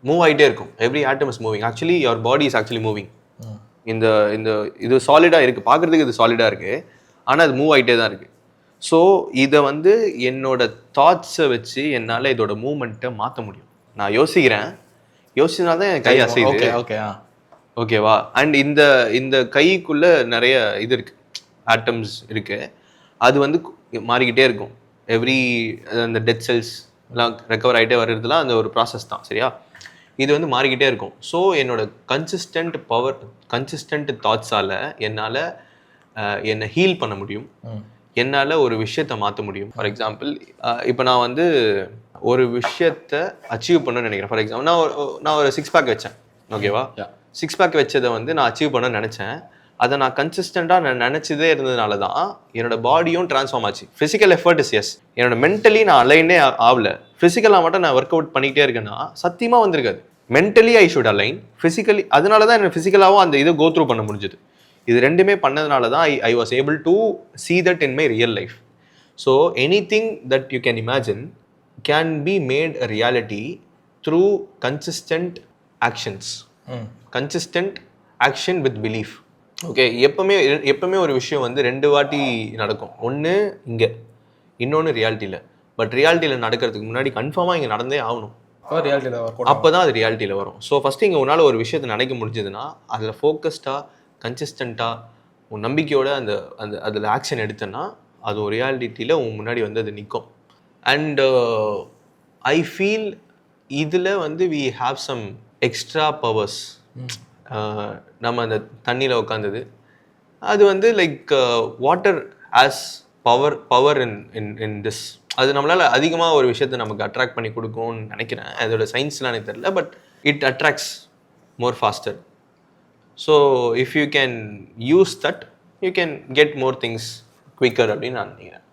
மூவ் ஆகிட்டே இருக்கும். Every atom is moving. Actually your body is actually moving. இந்த இந்த இது சாலிடாக இருக்குது, பார்க்குறதுக்கு இது சாலிடாக இருக்குது, ஆனால் அது மூவ் ஆகிட்டே தான் இருக்குது. ஸோ இதை வந்து என்னோட தாட்ஸை வச்சு என்னால் இதோட மூமெண்ட்டை மாற்ற முடியும். நான் யோசிச்சதுனால தான் என் கை அசையுது. ஓகேவா? அண்ட் இந்த கைக்குள்ளே நிறைய இது இருக்குது, ஆட்டம்ஸ் இருக்குது. அது வந்து மாறிக்கிட்டே இருக்கும். எவ்ரி அந்த டெட் செல்ஸ் எல்லாம் ரெக்கவர் ஆகிட்டே வர்றதுலாம் அந்த ஒரு ப்ராசஸ் தான். சரியா? இது வந்து மாறிக்கிட்டே இருக்கும். ஸோ என்னோட கன்சிஸ்டன்ட் தாட்ஸால் என்னால் என்னை ஹீல் பண்ண முடியும். என்னால் ஒரு விஷயத்தை மாற்ற முடியும். ஃபார் எக்ஸாம்பிள், இப்போ நான் வந்து ஒரு விஷயத்தை அச்சீவ் பண்ணணும்னு நினைக்கிறேன். ஃபார் எக்ஸாம்பிள், நான் ஒரு 6 பேக் வச்சேன். ஓகேவா? 6 பேக் வச்சதை வந்து நான் அச்சீவ் பண்ணணும்னு நினச்சேன். அதை நான் கன்சிஸ்டண்ட்டாக நான் நினச்சதே இருந்ததுனால தான் என்னோட பாடியும் ட்ரான்ஸ்ஃபார்ம் ஆச்சு. Physical effort is yes. என்னோட மென்டலி நான் அலைனே ஆகல. ஃபிசிக்கலாக மட்டும் நான் ஒர்க் அவுட் பண்ணிக்கிட்டே இருக்கேன்னா சத்தியமாக வந்திருக்காது. Mentally I should align, physically அதனால தான் எனக்கு ஃபிசிக்கலாகவும் அந்த இதை கோ த்ரூ பண்ண முடிஞ்சது. இது ரெண்டுமே பண்ணதுனால தான் I was able to see that in my real life. So anything that you can imagine can be made a reality through consistent actions. Consistent action with belief. Okay, எப்பவுமே ஒரு விஷயம் வந்து 2 வாட்டி நடக்கும். ஒன்று இங்கே, இன்னொன்று ரியாலிட்டியில். பட் ரியாலிட்டியில் நடக்கிறதுக்கு முன்னாடி கன்ஃபார்மாக இங்கே நடந்தே ஆகணும். அப்போ தான் அது ரியாலிட்டியில் வரும். ஸோ ஃபஸ்ட்டு இங்கே உன்னால் ஒரு விஷயத்தை நினைக்க முடிஞ்சதுன்னா அதில் ஃபோக்கஸ்டாக கன்சிஸ்டண்ட்டாக உன் நம்பிக்கையோட அதில் ஆக்ஷன் எடுத்தேன்னா அது ஒரு ரியாலிட்டியில் உன் முன்னாடி வந்து அது நிற்கும். அண்ட் ஐ ஃபீல் இதில் வந்து we have some extra powers. நம்ம அந்த தண்ணியில் உட்காந்தது அது வந்து like water as power in this. அது நம்மளால் அதிகமாக ஒரு விஷயத்தை நமக்கு அட்ராக்ட் பண்ணி கொடுக்கும்னு நினைக்கிறேன். அதோட சயின்ஸ்லாம் எனக்கு தெரியல, but it attracts more pastor. So if you can use that, you can get more things quicker அப்படின்னு நான் நினைக்கிறேன்.